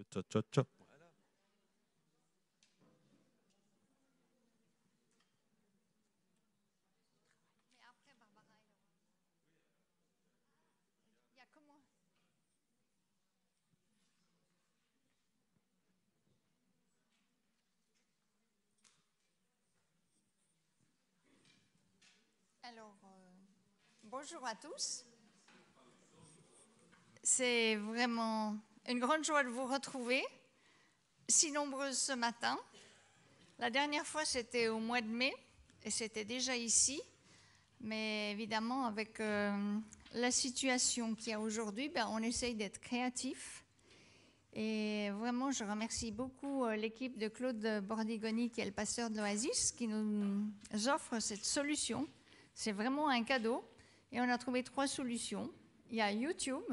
le cha-cha-cha. Alors, bonjour à tous. C'est vraiment une grande joie de vous retrouver, si nombreuses ce matin. La dernière fois, c'était au mois de mai, et c'était déjà ici. Mais évidemment, avec la situation qu'il y a aujourd'hui, on essaye d'être créatif. Et vraiment, je remercie beaucoup l'équipe de Claude Bordigoni, qui est le pasteur de l'Oasis, qui nous offre cette solution. C'est vraiment un cadeau. Et on a trouvé 3 solutions. Il y a YouTube,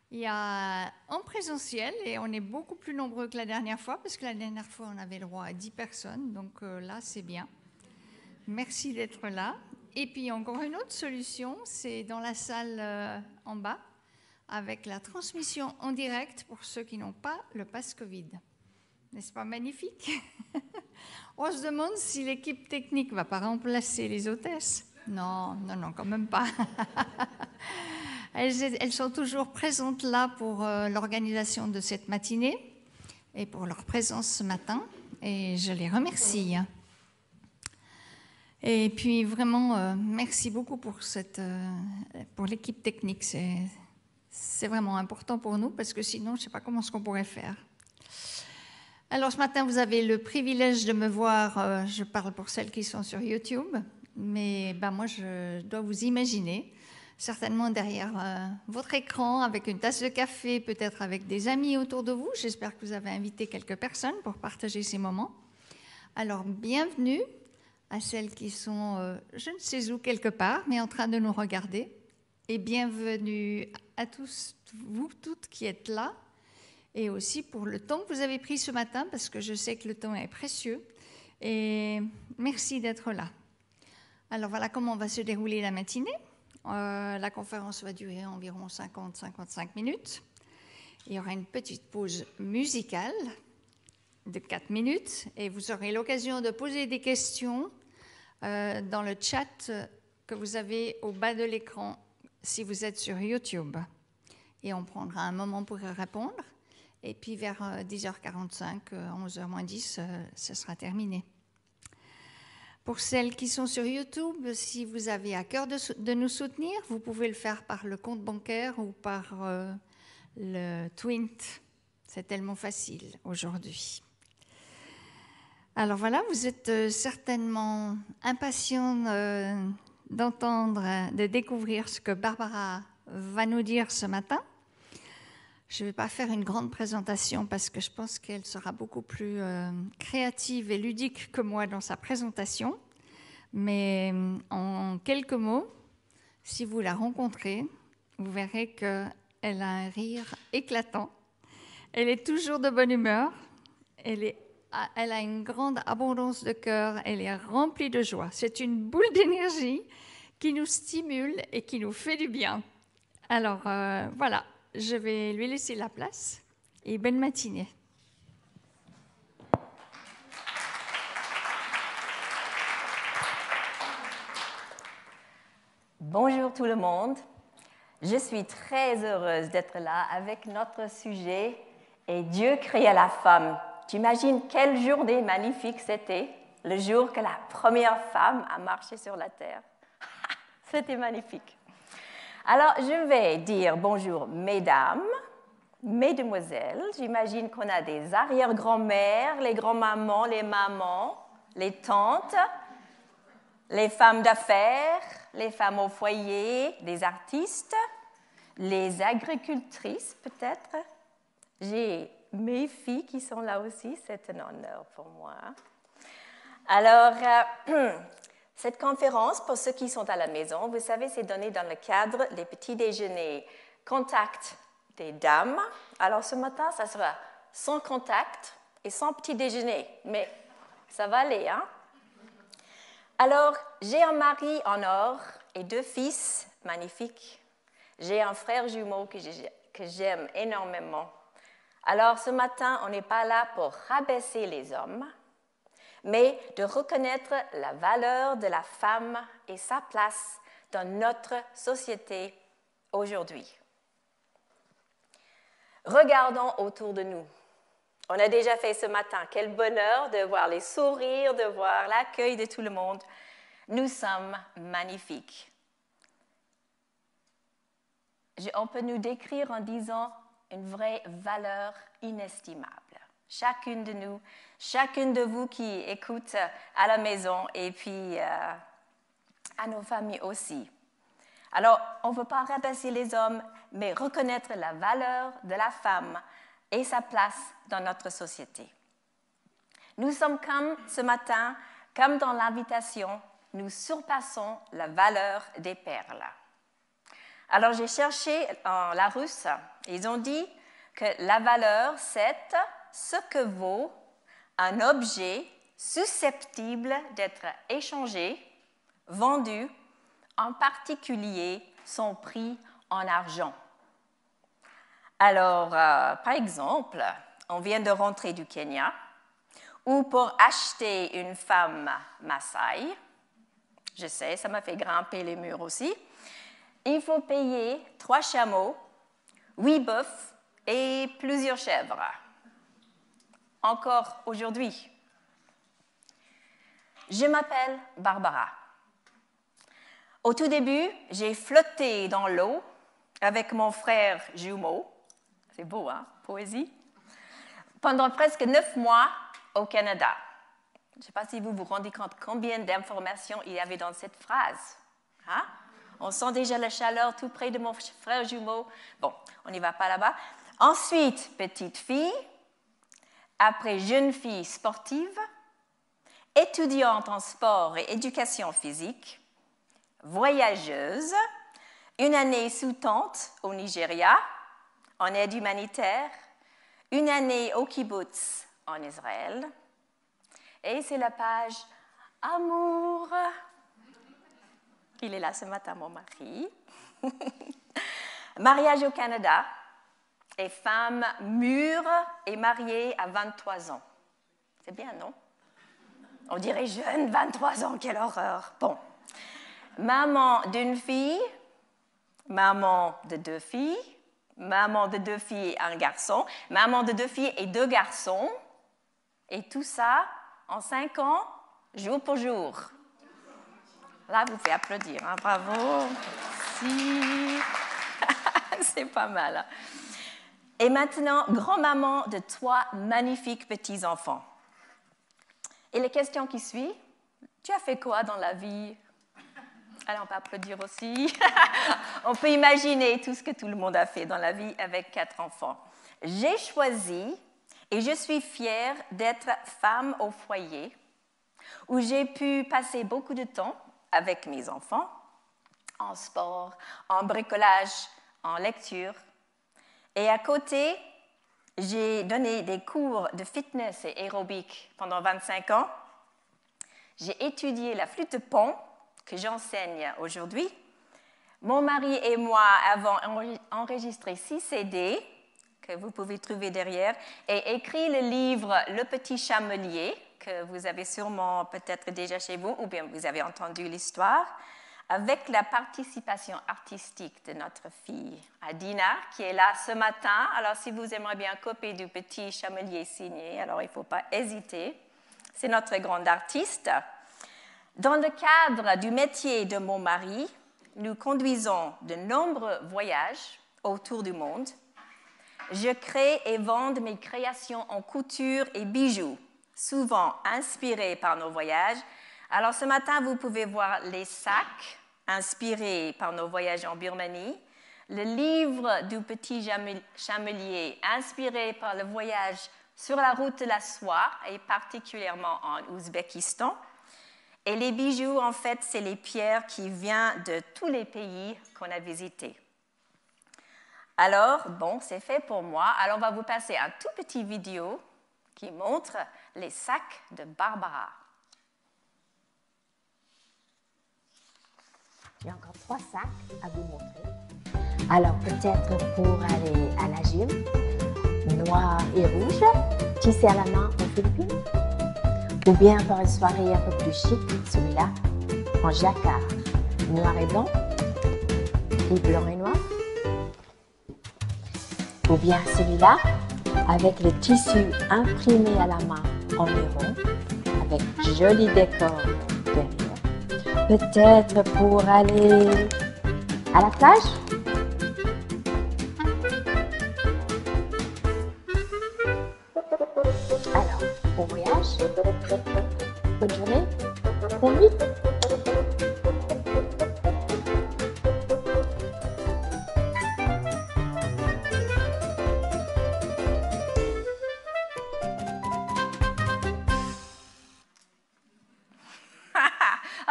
il y a en présentiel, et on est beaucoup plus nombreux que la dernière fois, parce que la dernière fois, on avait le droit à 10 personnes. Donc là, c'est bien. Merci d'être là. Et puis, encore une autre solution, c'est dans la salle en bas, avec la transmission en direct pour ceux qui n'ont pas le pass Covid. N'est-ce pas magnifique? On se demande si l'équipe technique ne va pas remplacer les hôtesses. Non, non, non, quand même pas. Elles sont toujours présentes là pour l'organisation de cette matinée et pour leur présence ce matin. Et je les remercie. Et puis vraiment, merci beaucoup pour l'équipe technique. C'est vraiment important pour nous parce que sinon, je ne sais pas comment ce qu'on pourrait faire. Alors ce matin, vous avez le privilège de me voir, je parle pour celles qui sont sur YouTube, mais moi je dois vous imaginer, certainement derrière votre écran, avec une tasse de café, peut-être avec des amis autour de vous. J'espère que vous avez invité quelques personnes pour partager ces moments. Alors bienvenue à celles qui sont, je ne sais où, quelque part, mais en train de nous regarder. Et bienvenue à tous, vous toutes qui êtes là, et aussi pour le temps que vous avez pris ce matin, parce que je sais que le temps est précieux. Et merci d'être là. Alors voilà comment va se dérouler la matinée. La conférence va durer environ 50-55 minutes. Il y aura une petite pause musicale de 4 minutes, et vous aurez l'occasion de poser des questions dans le chat que vous avez au bas de l'écran si vous êtes sur YouTube. Et on prendra un moment pour y répondre. Et puis vers 10h45, 11h moins 10, ce sera terminé. Pour celles qui sont sur YouTube, si vous avez à cœur de nous soutenir, vous pouvez le faire par le compte bancaire ou par le Twint. C'est tellement facile aujourd'hui. Alors voilà, vous êtes certainement impatients d'entendre, de découvrir ce que Barbara va nous dire ce matin. Je ne vais pas faire une grande présentation parce que je pense qu'elle sera beaucoup plus créative et ludique que moi dans sa présentation. Mais en quelques mots, si vous la rencontrez, vous verrez qu'elle a un rire éclatant. Elle est toujours de bonne humeur. Elle a une grande abondance de cœur. Elle est remplie de joie. C'est une boule d'énergie qui nous stimule et qui nous fait du bien. Alors voilà. Je vais lui laisser la place et bonne matinée. Bonjour tout le monde. Je suis très heureuse d'être là avec notre sujet « Et Dieu créa la femme ». Tu imagines quelle journée magnifique c'était, le jour que la première femme a marché sur la terre. C'était magnifique. Alors, je vais dire bonjour, mesdames, mesdemoiselles. J'imagine qu'on a des arrière-grand-mères, les grands-mamans, les mamans, les tantes, les femmes d'affaires, les femmes au foyer, les artistes, les agricultrices peut-être. J'ai mes filles qui sont là aussi, c'est un honneur pour moi. Alors, cette conférence, pour ceux qui sont à la maison, vous savez, c'est donné dans le cadre des petits déjeuners contact des dames. Alors, ce matin, ça sera sans contact et sans petit déjeuner, mais ça va aller, hein? Alors, j'ai un mari en or et 2 fils magnifiques. J'ai un frère jumeau que j'aime énormément. Alors ce matin, on n'est pas là pour rabaisser les hommes, mais de reconnaître la valeur de la femme et sa place dans notre société aujourd'hui. Regardons autour de nous. On a déjà fait ce matin. Quel bonheur de voir les sourires, de voir l'accueil de tout le monde. Nous sommes magnifiques. On peut nous décrire en disant une vraie valeur inestimable. Chacune de nous, chacune de vous qui écoute à la maison et puis à nos familles aussi. Alors, on ne veut pas rabaisser les hommes, mais reconnaître la valeur de la femme et sa place dans notre société. Nous sommes comme ce matin, comme dans l'invitation, nous surpassons la valeur des perles. Alors, j'ai cherché en Larousse, ils ont dit que la valeur, c'est ce que vaut un objet susceptible d'être échangé, vendu, en particulier son prix en argent. Alors, par exemple, on vient de rentrer du Kenya, où pour acheter une femme Maasai, je sais, ça m'a fait grimper les murs aussi, il faut payer 3 chameaux, 8 bœufs et plusieurs chèvres. Encore aujourd'hui. Je m'appelle Barbara. Au tout début, j'ai flotté dans l'eau avec mon frère jumeau. C'est beau, hein, poésie. Pendant presque 9 mois au Canada. Je ne sais pas si vous vous rendez compte combien d'informations il y avait dans cette phrase. Hein? On sent déjà la chaleur tout près de mon frère jumeau. Bon, on n'y va pas là-bas. Ensuite, petite fille. Après, jeune fille sportive. Étudiante en sport et éducation physique. Voyageuse. Une année sous tente au Nigeria, en aide humanitaire. Une année au kibbutz en Israël. Et c'est la page Amour. Il est là ce matin, mon mari. Mariage au Canada et femme mûre et mariée à 23 ans. C'est bien, non? On dirait jeune, 23 ans, quelle horreur. Bon. Maman d'une fille, maman de 2 filles, maman de 2 filles et un garçon, maman de 2 filles et 2 garçons, et tout ça en 5 ans, jour pour jour. Là, vous pouvez applaudir, hein? Bravo. Si. C'est pas mal. Et maintenant, grand-maman de 3 magnifiques petits-enfants. Et la question qui suit, tu as fait quoi dans la vie? Allez, on peut applaudir aussi. On peut imaginer tout ce que tout le monde a fait dans la vie avec 4 enfants. J'ai choisi et je suis fière d'être femme au foyer où j'ai pu passer beaucoup de temps avec mes enfants, en sport, en bricolage, en lecture. Et à côté, j'ai donné des cours de fitness et aérobic pendant 25 ans. J'ai étudié la flûte de Pan, que j'enseigne aujourd'hui. Mon mari et moi avons enregistré 6 CD, que vous pouvez trouver derrière, et écrit le livre Le Petit Chamelier, que vous avez sûrement peut-être déjà chez vous, ou bien vous avez entendu l'histoire, avec la participation artistique de notre fille Adina, qui est là ce matin. Alors, si vous aimeriez bien copier du Petit Chamelier signé, alors il ne faut pas hésiter. C'est notre grande artiste. Dans le cadre du métier de mon mari, nous conduisons de nombreux voyages autour du monde. Je crée et vends mes créations en couture et bijoux, souvent inspirés par nos voyages. Alors ce matin, vous pouvez voir les sacs inspirés par nos voyages en Birmanie, le livre du Petit Chamelier inspiré par le voyage sur la route de la soie et particulièrement en Ouzbékistan. Et les bijoux, en fait, c'est les pierres qui viennent de tous les pays qu'on a visités. Alors, bon, c'est fait pour moi. Alors, on va vous passer un tout petit vidéo qui montre les sacs de Barbara. J'ai encore 3 sacs à vous montrer. Alors, peut-être pour aller à la gym, noir et rouge, tissé à la main aux Philippines. Ou bien pour une soirée un peu plus chic, celui-là, en jacquard, noir et blanc, et blanc et noir. Ou bien celui-là, avec le tissu imprimé à la main en héron, avec joli décor derrière. Peut-être pour aller à la plage? Alors, bon voyage, bonne journée, bonne nuit.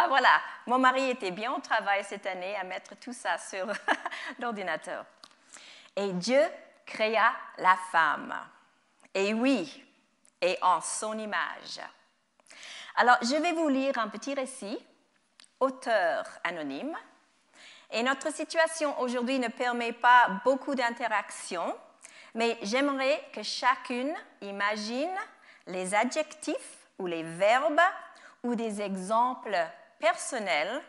Ah voilà, mon mari était bien au travail cette année à mettre tout ça sur l'ordinateur. Et Dieu créa la femme. Et oui, et en son image. Alors, je vais vous lire un petit récit, auteur anonyme. Et notre situation aujourd'hui ne permet pas beaucoup d'interaction, mais j'aimerais que chacune imagine les adjectifs ou les verbes ou des exemples personnels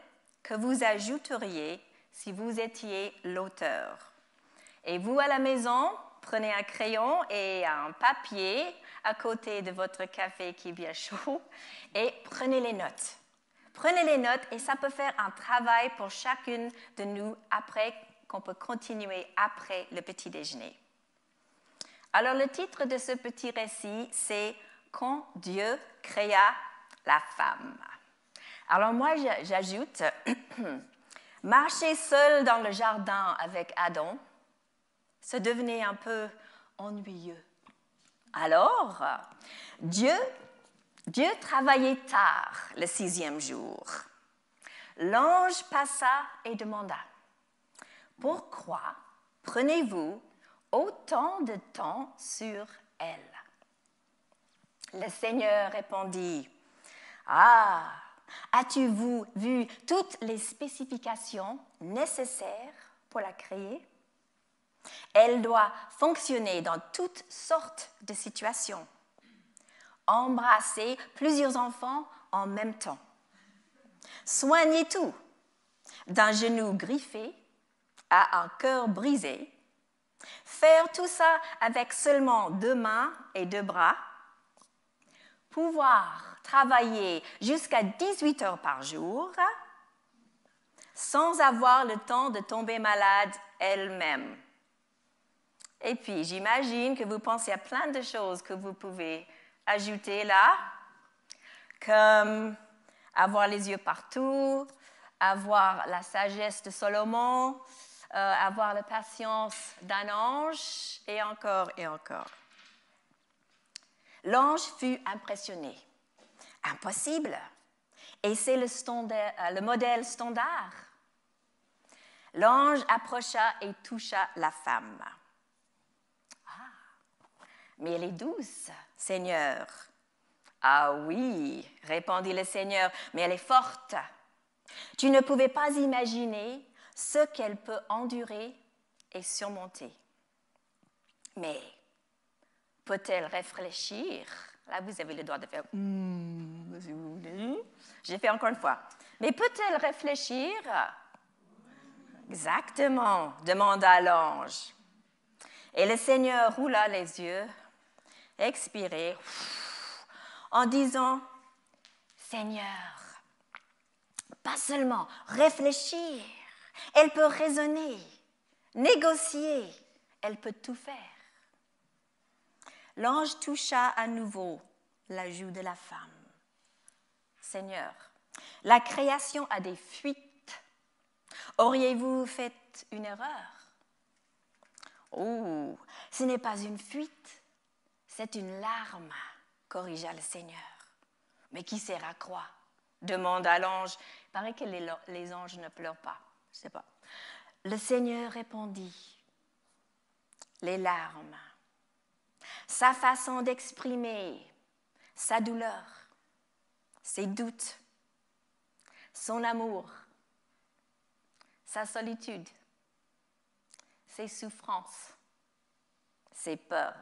que vous ajouteriez si vous étiez l'auteur. Et vous, à la maison, prenez un crayon et un papier à côté de votre café qui est bien chaud et prenez les notes. Prenez les notes et ça peut faire un travail pour chacune de nous après qu'on peut continuer après le petit déjeuner. Alors le titre de ce petit récit, c'est « Quand Dieu créa la femme ». Alors moi, j'ajoute « Marcher seul dans le jardin avec Adam, ça devenait un peu ennuyeux. Alors, Dieu travaillait tard le 6e jour. L'ange passa et demanda, « Pourquoi prenez-vous autant de temps sur elle ?» Le Seigneur répondit, « Ah, as-tu vu toutes les spécifications nécessaires pour la créer? Elle doit fonctionner dans toutes sortes de situations. Embrasser plusieurs enfants en même temps. Soigner tout, d'un genou griffé à un cœur brisé. Faire tout ça avec seulement 2 mains et 2 bras. Pouvoir travailler jusqu'à 18 heures par jour sans avoir le temps de tomber malade elle-même. Et puis, j'imagine que vous pensez à plein de choses que vous pouvez ajouter là, comme avoir les yeux partout, avoir la sagesse de Salomon, avoir la patience d'un ange, et encore et encore. L'ange fut impressionné. Impossible. Et c'est le modèle standard. L'ange approcha et toucha la femme. Mais elle est douce, Seigneur. Ah oui, répondit le Seigneur, mais elle est forte. Tu ne pouvais pas imaginer ce qu'elle peut endurer et surmonter. Mais peut-elle réfléchir? Là, vous avez le droit de faire J'ai fait encore une fois. Mais peut-elle réfléchir? Exactement, demanda l'ange. Et le Seigneur roula les yeux, expirait, en disant, Seigneur, pas seulement réfléchir, elle peut raisonner, négocier, elle peut tout faire. L'ange toucha à nouveau la joue de la femme. Seigneur, la création a des fuites. Auriez-vous fait une erreur? Oh, ce n'est pas une fuite, c'est une larme, corrigea le Seigneur. Mais qui sert à quoi? Demanda l'ange. Il paraît que les anges ne pleurent pas. Je ne sais pas. Le Seigneur répondit, les larmes, sa façon d'exprimer sa douleur, ses doutes, son amour, sa solitude, ses souffrances, ses peurs.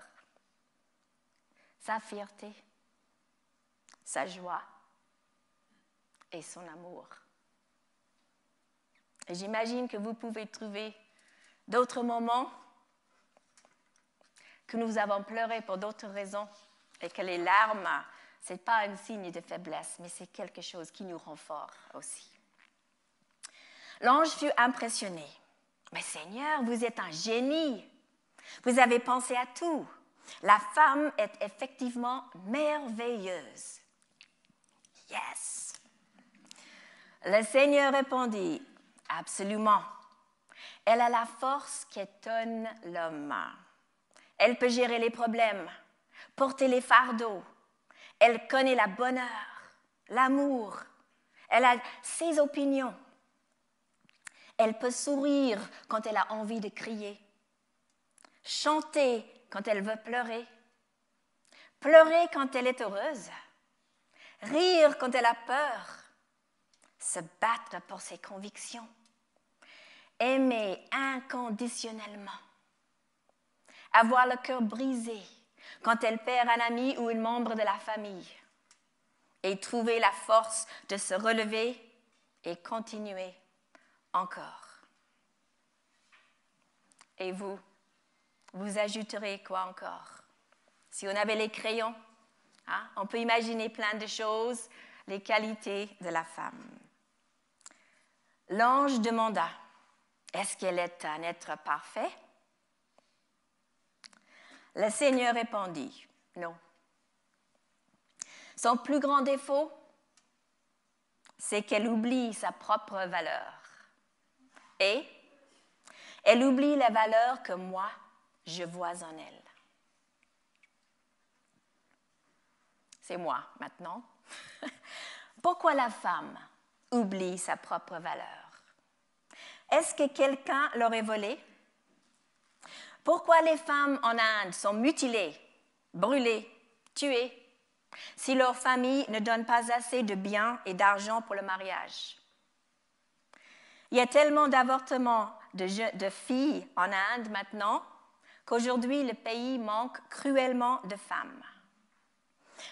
sa fierté, sa joie et son amour. Et j'imagine que vous pouvez trouver d'autres moments que nous avons pleuré pour d'autres raisons et que les larmes, ce n'est pas un signe de faiblesse, mais c'est quelque chose qui nous rend forts aussi. L'ange fut impressionné. « Mais Seigneur, vous êtes un génie. Vous avez pensé à tout. La femme est effectivement merveilleuse. » Yes! Le Seigneur répondit, « Absolument. Elle a la force qui étonne l'homme. Elle peut gérer les problèmes, porter les fardeaux. Elle connaît la bonheur, l'amour. Elle a ses opinions. Elle peut sourire quand elle a envie de crier, chanter quand elle veut pleurer, pleurer quand elle est heureuse, rire quand elle a peur, se battre pour ses convictions, aimer inconditionnellement, avoir le cœur brisé quand elle perd un ami ou un membre de la famille et trouver la force de se relever et continuer encore. Et vous ajouterez quoi encore? Si on avait les crayons, on peut imaginer plein de choses, les qualités de la femme. L'ange demanda, est-ce qu'elle est un être parfait? Le Seigneur répondit, non. Son plus grand défaut, c'est qu'elle oublie sa propre valeur. Et elle oublie la valeur que moi, je vois en elle. C'est moi maintenant. Pourquoi la femme oublie sa propre valeur? Est-ce que quelqu'un l'aurait volée? Pourquoi les femmes en Inde sont mutilées, brûlées, tuées, si leur famille ne donne pas assez de biens et d'argent pour le mariage? Il y a tellement d'avortements de filles en Inde maintenant qu'aujourd'hui le pays manque cruellement de femmes.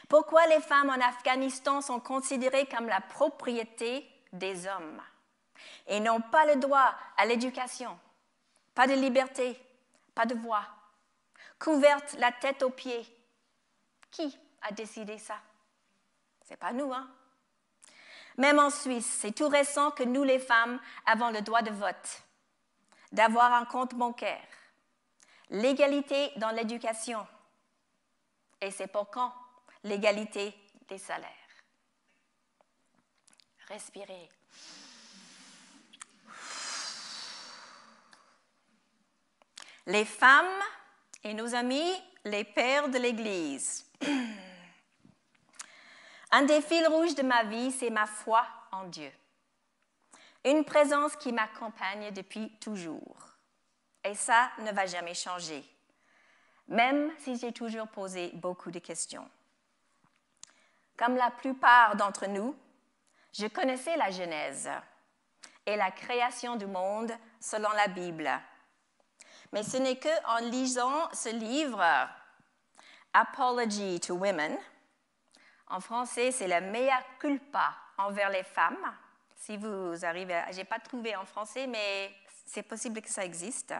Pourquoi les femmes en Afghanistan sont considérées comme la propriété des hommes et n'ont pas le droit à l'éducation, pas de liberté, pas de voix, couvertes la tête aux pieds? Qui a décidé ça? C'est pas nous, hein? Même en Suisse, c'est tout récent que nous, les femmes, avons le droit de vote, d'avoir un compte bancaire, l'égalité dans l'éducation. Et c'est pour quand? L'égalité des salaires. Respirez. Les femmes et nos amis, les pères de l'Église. Un des fils rouges de ma vie, c'est ma foi en Dieu. Une présence qui m'accompagne depuis toujours. Et ça ne va jamais changer, même si j'ai toujours posé beaucoup de questions. Comme la plupart d'entre nous, je connaissais la Genèse et la création du monde selon la Bible. Mais ce n'est qu'en lisant ce livre, Apology to Women, en français, c'est le mea culpa envers les femmes. Si vous arrivez, je n'ai pas trouvé en français, mais c'est possible que ça existe.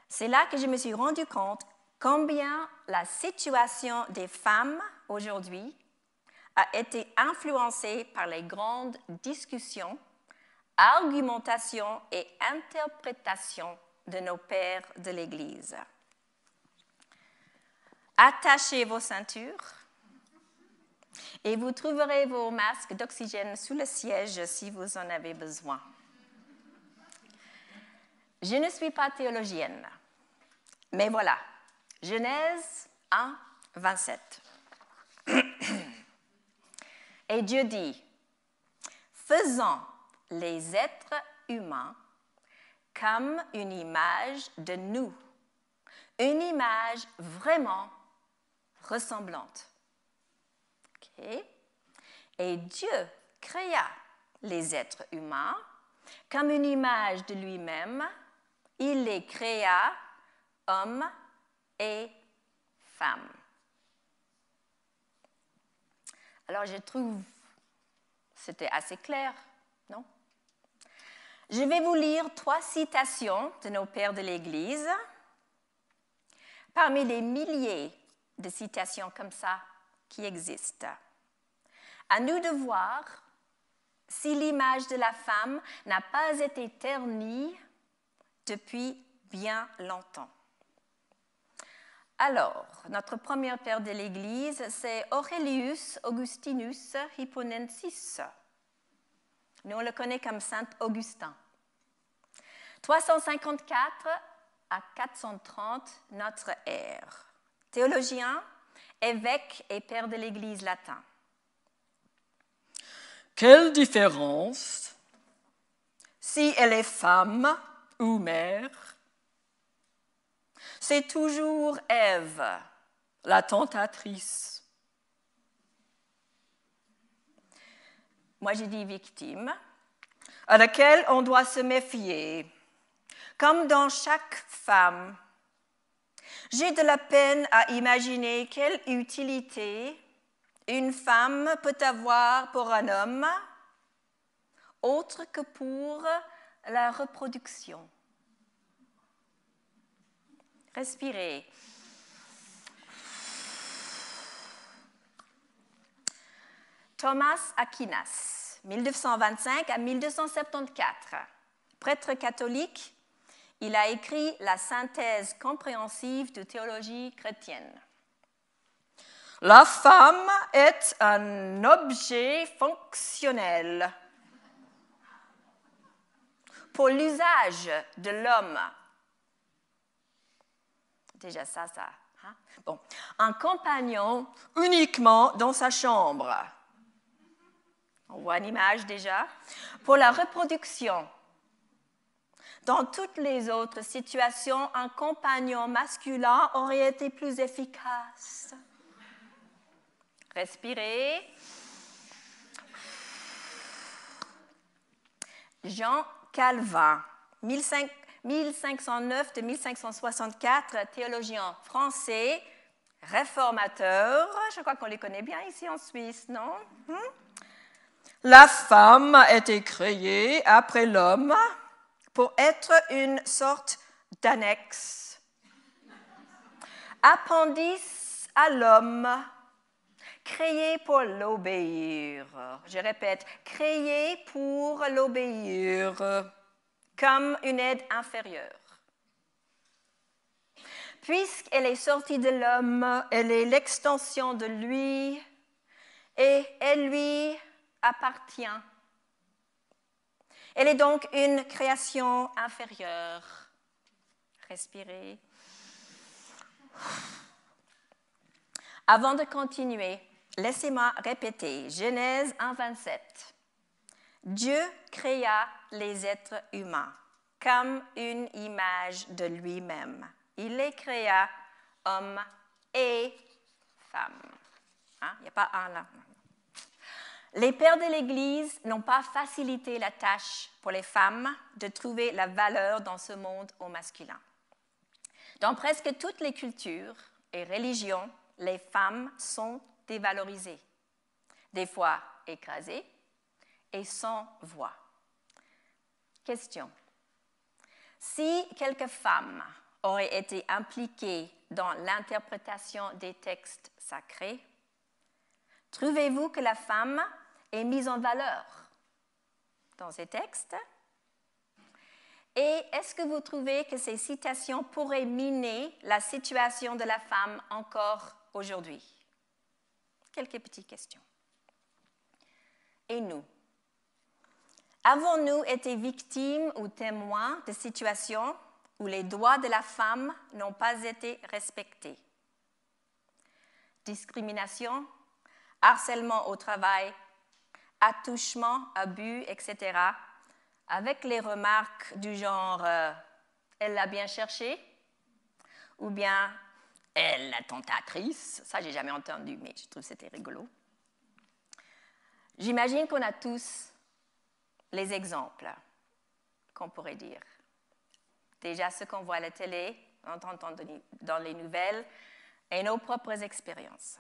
C'est là que je me suis rendu compte combien la situation des femmes aujourd'hui a été influencée par les grandes discussions, argumentations et interprétations de nos pères de l'Église. Attachez vos ceintures et vous trouverez vos masques d'oxygène sous le siège si vous en avez besoin. Je ne suis pas théologienne, mais voilà, Genèse 1, 27. Et Dieu dit, « Faisons les êtres humains comme une image de nous, une image vraiment ressemblante. » Okay. Et Dieu créa les êtres humains comme une image de lui-même. Il les créa, hommes et femmes. Alors je trouve c'était assez clair, non? Je vais vous lire 3 citations de nos pères de l'Église. Parmi les milliers de citations comme ça qui existent. À nous de voir si l'image de la femme n'a pas été ternie depuis bien longtemps. Alors, notre premier père de l'Église, c'est Aurelius Augustinus Hipponensis. Nous, on le connaît comme Saint Augustin. 354 à 430 notre ère. Théologien, évêque et père de l'Église latin. Quelle différence si elle est femme ou mère? C'est toujours Ève, la tentatrice. Moi, j'ai dit victime. À laquelle on doit se méfier. Comme dans chaque femme, j'ai de la peine à imaginer quelle utilité une femme peut avoir pour un homme, autre que pour la reproduction. Respirez. Thomas Aquinas, 1225 à 1274, prêtre catholique, il a écrit la synthèse compréhensive de théologie chrétienne. La femme est un objet fonctionnel pour l'usage de l'homme. Déjà ça. Hein? Bon. Un compagnon uniquement dans sa chambre. On voit une image déjà. Pour la reproduction. Dans toutes les autres situations, un compagnon masculin aurait été plus efficace. Respirez. Jean Calvin, 1509-1564, théologien français, réformateur. Je crois qu'on les connaît bien ici en Suisse, non? La femme a été créée après l'homme pour être une sorte d'annexe, appendice à l'homme, créé pour l'obéir. Je répète, créé pour l'obéir, comme une aide inférieure. Puisqu'elle est sortie de l'homme, elle est l'extension de lui et elle lui appartient. Elle est donc une création inférieure. Respirez. Avant de continuer, laissez-moi répéter Genèse 1:27. Dieu créa les êtres humains comme une image de lui-même. Il les créa hommes et femmes. Hein? Il n'y a pas un là. Les pères de l'Église n'ont pas facilité la tâche pour les femmes de trouver la valeur dans ce monde au masculin. Dans presque toutes les cultures et religions, les femmes sont dévalorisées, des fois écrasées et sans voix. Question. Si quelques femmes auraient été impliquées dans l'interprétation des textes sacrés, trouvez-vous que la femme est mise en valeur dans ces textes? Et est-ce que vous trouvez que ces citations pourraient miner la situation de la femme encore aujourd'hui? Quelques petites questions. Et nous? Avons-nous été victimes ou témoins de situations où les droits de la femme n'ont pas été respectés? Discrimination, harcèlement au travail, attouchement, abus, etc., avec les remarques du genre « elle l'a bien cherché » ou bien « elle la tentatrice ». Ça, je n'ai jamais entendu, mais je trouve que c'était rigolo. J'imagine qu'on a tous les exemples qu'on pourrait dire. Déjà, ce qu'on voit à la télé, on entend dans les nouvelles, et nos propres expériences.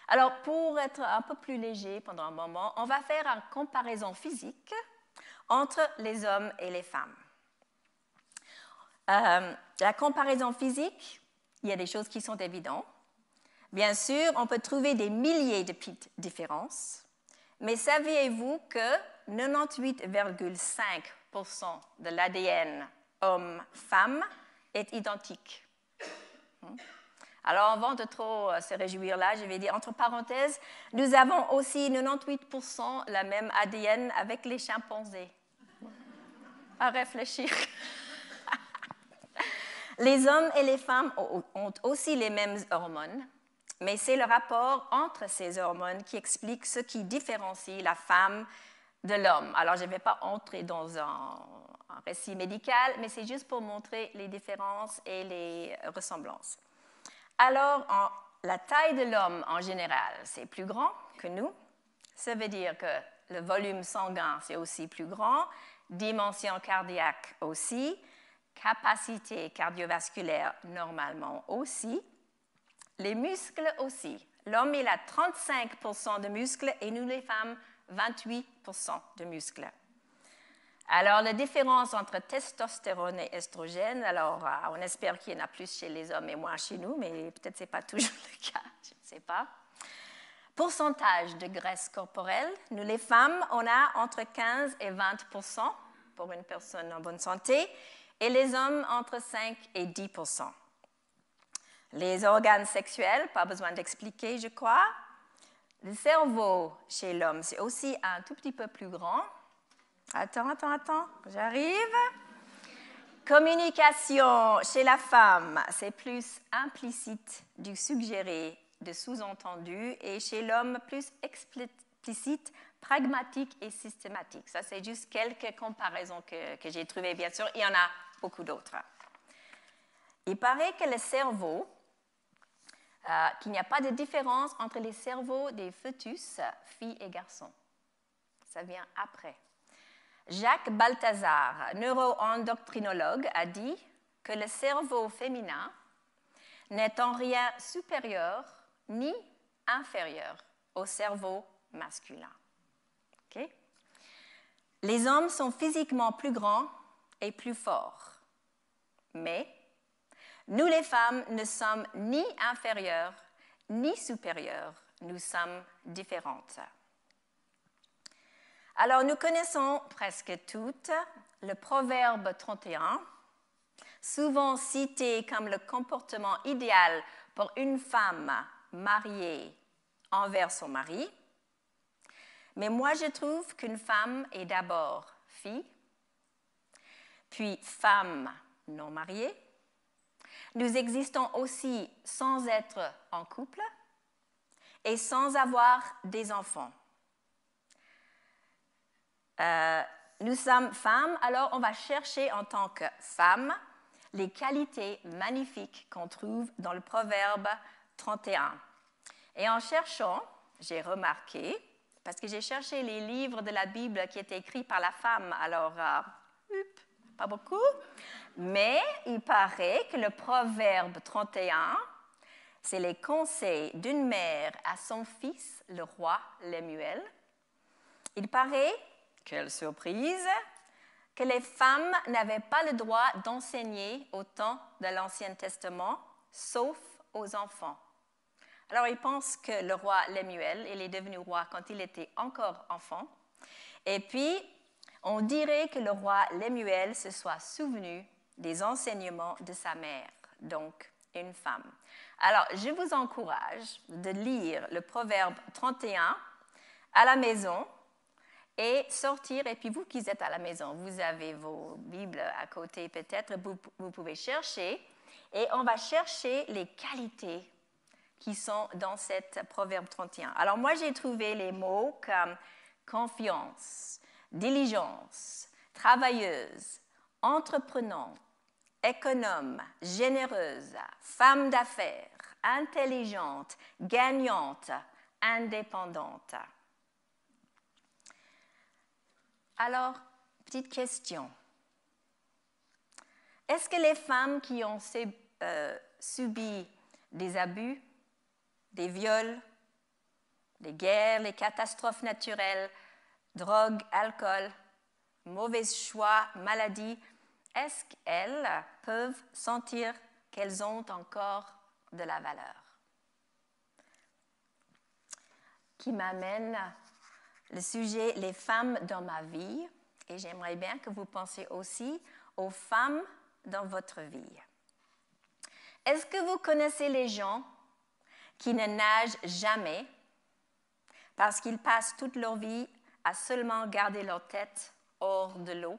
Alors, pour être un peu plus léger pendant un moment, on va faire une comparaison physique entre les hommes et les femmes. La comparaison physique, il y a des choses qui sont évidentes. Bien sûr, on peut trouver des milliers de petites différences, mais saviez-vous que 98,5% de l'ADN homme-femme est identique? Alors, avant de trop se réjouir là, je vais dire entre parenthèses, nous avons aussi 98% la même ADN avec les chimpanzés. À réfléchir. Les hommes et les femmes ont aussi les mêmes hormones, mais c'est le rapport entre ces hormones qui explique ce qui différencie la femme de l'homme. Alors, je ne vais pas entrer dans un récit médical, mais c'est juste pour montrer les différences et les ressemblances. Alors, la taille de l'homme en général, c'est plus grand que nous. Ça veut dire que le volume sanguin, c'est aussi plus grand, dimension cardiaque aussi, capacité cardiovasculaire normalement aussi, les muscles aussi. L'homme, il a 35% de muscles et nous, les femmes, 28% de muscles. Alors, la différence entre testostérone et estrogène, alors on espère qu'il y en a plus chez les hommes et moins chez nous, mais peut-être ce n'est pas toujours le cas, je ne sais pas. Pourcentage de graisse corporelle, nous les femmes, on a entre 15 et 20% pour une personne en bonne santé, et les hommes entre 5 et 10%. Les organes sexuels, pas besoin d'expliquer, je crois. Le cerveau chez l'homme, c'est aussi un tout petit peu plus grand. Attends, j'arrive. Communication chez la femme, c'est plus implicite du suggéré, de sous-entendu, et chez l'homme, plus explicite, pragmatique et systématique. Ça, c'est juste quelques comparaisons que j'ai trouvées, bien sûr. Il y en a beaucoup d'autres. Il paraît que le cerveau, qu'il n'y a pas de différence entre les cerveaux des fœtus, filles et garçons. Ça vient après. Jacques Balthazar, neuro-endocrinologue, a dit que le cerveau féminin n'est en rien supérieur ni inférieur au cerveau masculin. Okay? Les hommes sont physiquement plus grands et plus forts, mais nous les femmes ne sommes ni inférieures ni supérieures, nous sommes différentes. Alors, nous connaissons presque toutes le proverbe 31, souvent cité comme le comportement idéal pour une femme mariée envers son mari. Mais moi, je trouve qu'une femme est d'abord fille, puis femme non mariée. Nous existons aussi sans être en couple et sans avoir des enfants. Nous sommes femmes, alors on va chercher en tant que femme les qualités magnifiques qu'on trouve dans le proverbe 31. Et en cherchant, j'ai remarqué, parce que j'ai cherché les livres de la Bible qui étaient écrits par la femme, alors pas beaucoup, mais il paraît que le proverbe 31, c'est les conseils d'une mère à son fils, le roi Lemuel. Il paraît, quelle surprise, que les femmes n'avaient pas le droit d'enseigner au temps de l'Ancien Testament, sauf aux enfants. Alors, ils pensent que le roi Lemuel, il est devenu roi quand il était encore enfant. Et puis, on dirait que le roi Lemuel se soit souvenu des enseignements de sa mère, donc une femme. Alors, je vous encourage de lire le Proverbe 31 à la maison et sortir, et puis vous qui êtes à la maison, vous avez vos Bibles à côté peut-être, vous pouvez chercher, et on va chercher les qualités qui sont dans cette Proverbe 31. Alors moi, j'ai trouvé les mots comme confiance, diligence, travailleuse, entreprenante, économe, généreuse, femme d'affaires, intelligente, gagnante, indépendante. Alors, petite question. Est-ce que les femmes qui ont subi des abus, des viols, les guerres, les catastrophes naturelles, drogue, alcool, mauvais choix, maladies, est-ce qu'elles peuvent sentir qu'elles ont encore de la valeur? Qui m'amène le sujet « Les femmes dans ma vie » et j'aimerais bien que vous pensiez aussi aux femmes dans votre vie. Est-ce que vous connaissez les gens qui ne nagent jamais parce qu'ils passent toute leur vie à seulement garder leur tête hors de l'eau?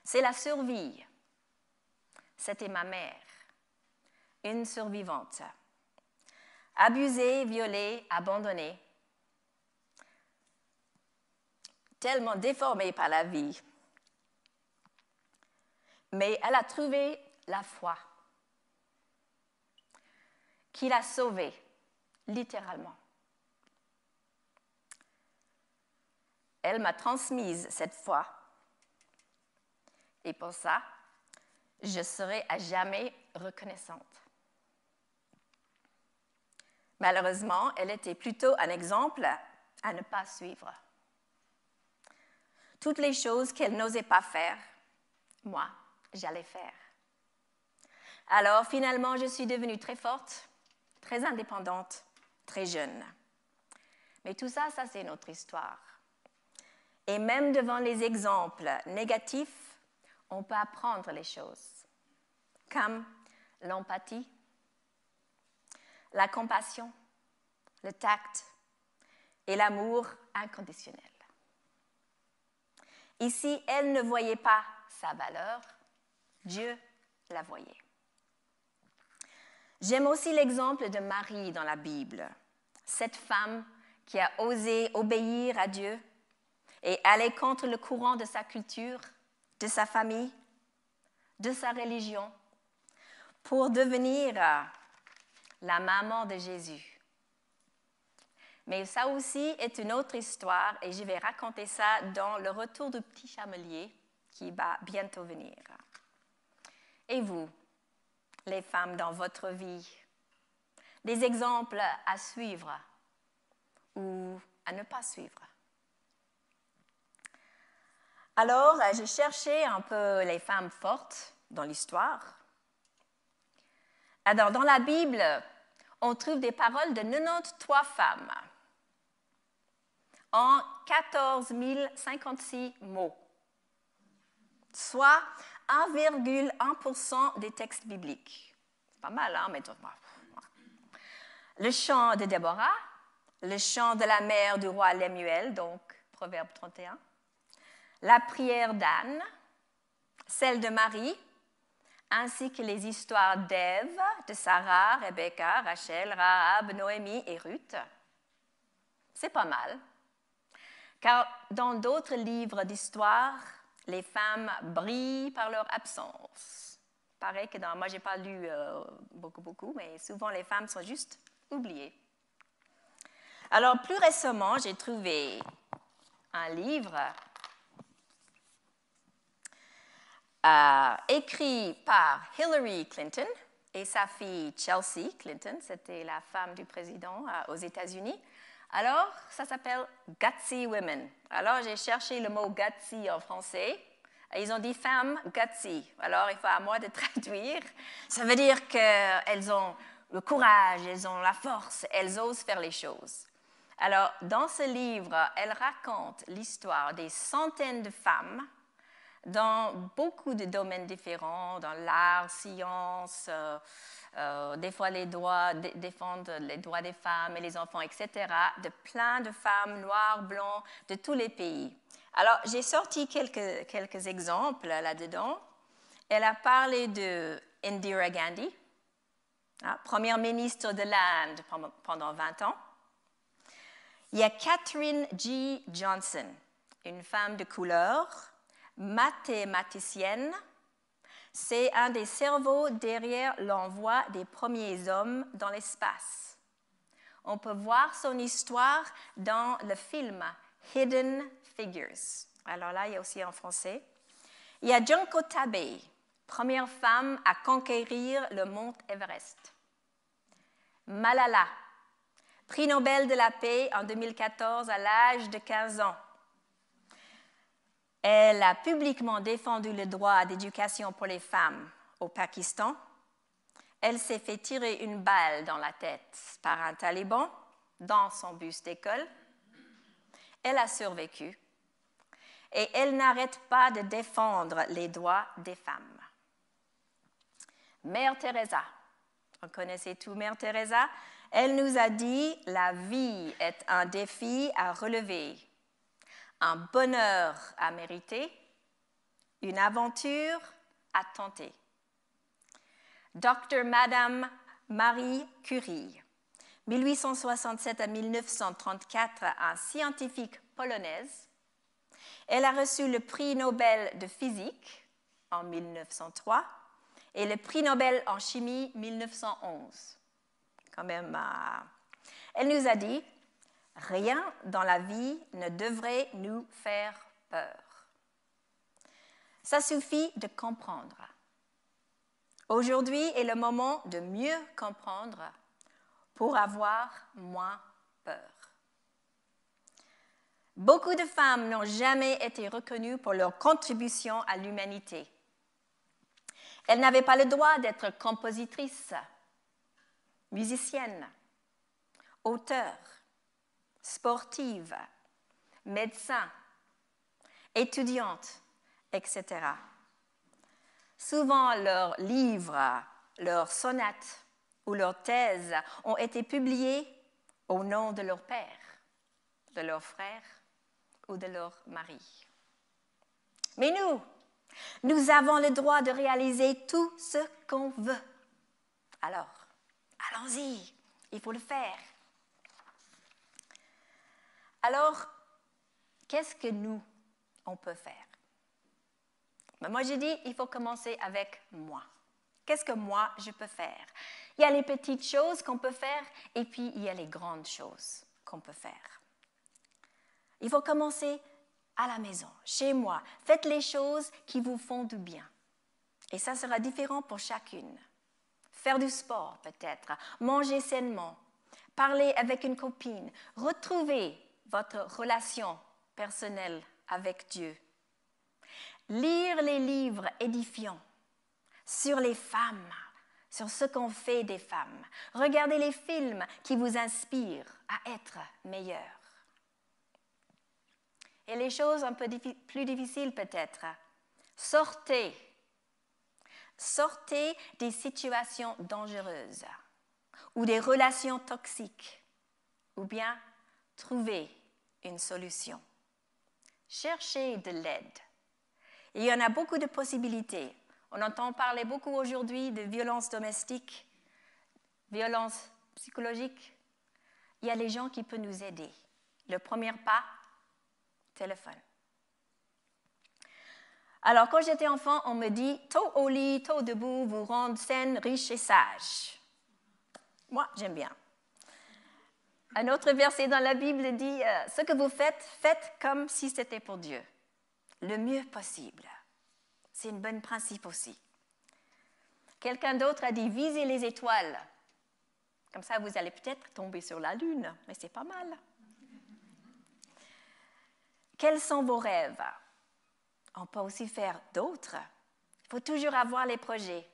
C'est la survie. C'était ma mère, une survivante. Abusée, violée, abandonnée, tellement déformée par la vie. Mais elle a trouvé la foi qui l'a sauvée, littéralement. Elle m'a transmise cette foi et pour ça, je serai à jamais reconnaissante. Malheureusement, elle était plutôt un exemple à ne pas suivre. Toutes les choses qu'elle n'osait pas faire, moi, j'allais faire. Alors, finalement, je suis devenue très forte, très indépendante, très jeune. Mais tout ça, c'est une autre histoire. Et même devant les exemples négatifs, on peut apprendre les choses, comme l'empathie, la compassion, le tact et l'amour inconditionnel. Ici, elle ne voyait pas sa valeur, Dieu la voyait. J'aime aussi l'exemple de Marie dans la Bible, cette femme qui a osé obéir à Dieu et aller contre le courant de sa culture, de sa famille, de sa religion, pour devenir la maman de Jésus. Mais ça aussi est une autre histoire et je vais raconter ça dans le retour du petit chamelier qui va bientôt venir. Et vous, les femmes dans votre vie, des exemples à suivre ou à ne pas suivre? Alors, j'ai cherché un peu les femmes fortes dans l'histoire. Alors, dans la Bible, on trouve des paroles de 93 femmes en 14 056 mots, soit 1,1% des textes bibliques. Pas mal, hein? Mais... Le chant de Déborah, le chant de la mère du roi Lemuel, donc Proverbe 31, la prière d'Anne, celle de Marie, ainsi que les histoires d'Ève, de Sarah, Rebecca, Rachel, Rahab, Noémie et Ruth. C'est pas mal, car dans d'autres livres d'histoire, les femmes brillent par leur absence. Pareil que moi, je n'ai pas lu beaucoup, mais souvent les femmes sont juste oubliées. Alors, plus récemment, j'ai trouvé un livre écrit par Hillary Clinton et sa fille Chelsea Clinton, c'était la femme du président aux États-Unis. Alors, ça s'appelle Gutsy Women. Alors, j'ai cherché le mot gutsy en français. Et ils ont dit femmes gutsy. Alors, il faut à moi de traduire. Ça veut dire qu'elles ont le courage, elles ont la force, elles osent faire les choses. Alors, dans ce livre, elle raconte l'histoire des centaines de femmes dans beaucoup de domaines différents, dans l'art, science, des fois défendre les droits des femmes et les enfants, etc., de plein de femmes noires, blancs, de tous les pays. Alors, j'ai sorti quelques exemples là-dedans. Elle a parlé de Indira Gandhi, première ministre de l'Inde pendant 20 ans. Il y a Katherine G. Johnson, une femme de couleur, mathématicienne. C'est un des cerveaux derrière l'envoi des premiers hommes dans l'espace. On peut voir son histoire dans le film Hidden Figures. Alors là, il y a aussi en français. Il y a Junko Tabei, première femme à conquérir le mont Everest. Malala, prix Nobel de la paix en 2014 à l'âge de 15 ans. Elle a publiquement défendu le droit d'éducation pour les femmes au Pakistan. Elle s'est fait tirer une balle dans la tête par un taliban dans son bus d'école. Elle a survécu et elle n'arrête pas de défendre les droits des femmes. Mère Teresa, vous connaissez tout Mère Teresa, elle nous a dit « La vie est un défi à relever, un bonheur à mériter, une aventure à tenter. » Dr. Madame Marie Curie, 1867 à 1934, un scientifique polonaise. Elle a reçu le prix Nobel de physique en 1903 et le prix Nobel en chimie 1911. Quand même, elle nous a dit « Rien dans la vie ne devrait nous faire peur. Ça suffit de comprendre. Aujourd'hui est le moment de mieux comprendre pour avoir moins peur. » Beaucoup de femmes n'ont jamais été reconnues pour leur contribution à l'humanité. Elles n'avaient pas le droit d'être compositrices, musiciennes, auteurs, sportives, médecins, étudiantes, etc. Souvent, leurs livres, leurs sonates ou leurs thèses ont été publiés au nom de leur père, de leur frère ou de leur mari. Mais nous avons le droit de réaliser tout ce qu'on veut. Alors, allons-y, il faut le faire. Alors, qu'est-ce que on peut faire? Moi, j'ai dit, il faut commencer avec moi. Qu'est-ce que moi, je peux faire? Il y a les petites choses qu'on peut faire et puis il y a les grandes choses qu'on peut faire. Il faut commencer à la maison, chez moi. Faites les choses qui vous font du bien. Et ça sera différent pour chacune. Faire du sport peut-être, manger sainement, parler avec une copine, retrouver votre relation personnelle avec Dieu. Lire les livres édifiants sur les femmes, sur ce qu'on fait des femmes. Regardez les films qui vous inspirent à être meilleure. Et les choses un peu plus difficiles peut-être. Sortez des situations dangereuses ou des relations toxiques ou bien trouvez une solution. Cherchez de l'aide. Il y en a beaucoup de possibilités. On entend parler beaucoup aujourd'hui de violences domestiques, violences psychologiques. Il y a les gens qui peuvent nous aider. Le premier pas, téléphone. Alors, quand j'étais enfant, on me dit « Tôt au lit, tôt debout, vous rendre saine, riche et sage ». Moi, j'aime bien. Un autre verset dans la Bible dit « Ce que vous faites, faites comme si c'était pour Dieu, le mieux possible ». C'est un bon principe aussi. Quelqu'un d'autre a dit « Visez les étoiles ». Comme ça, vous allez peut-être tomber sur la lune, mais c'est pas mal. Quels sont vos rêves? On peut aussi faire d'autres. Il faut toujours avoir les projets.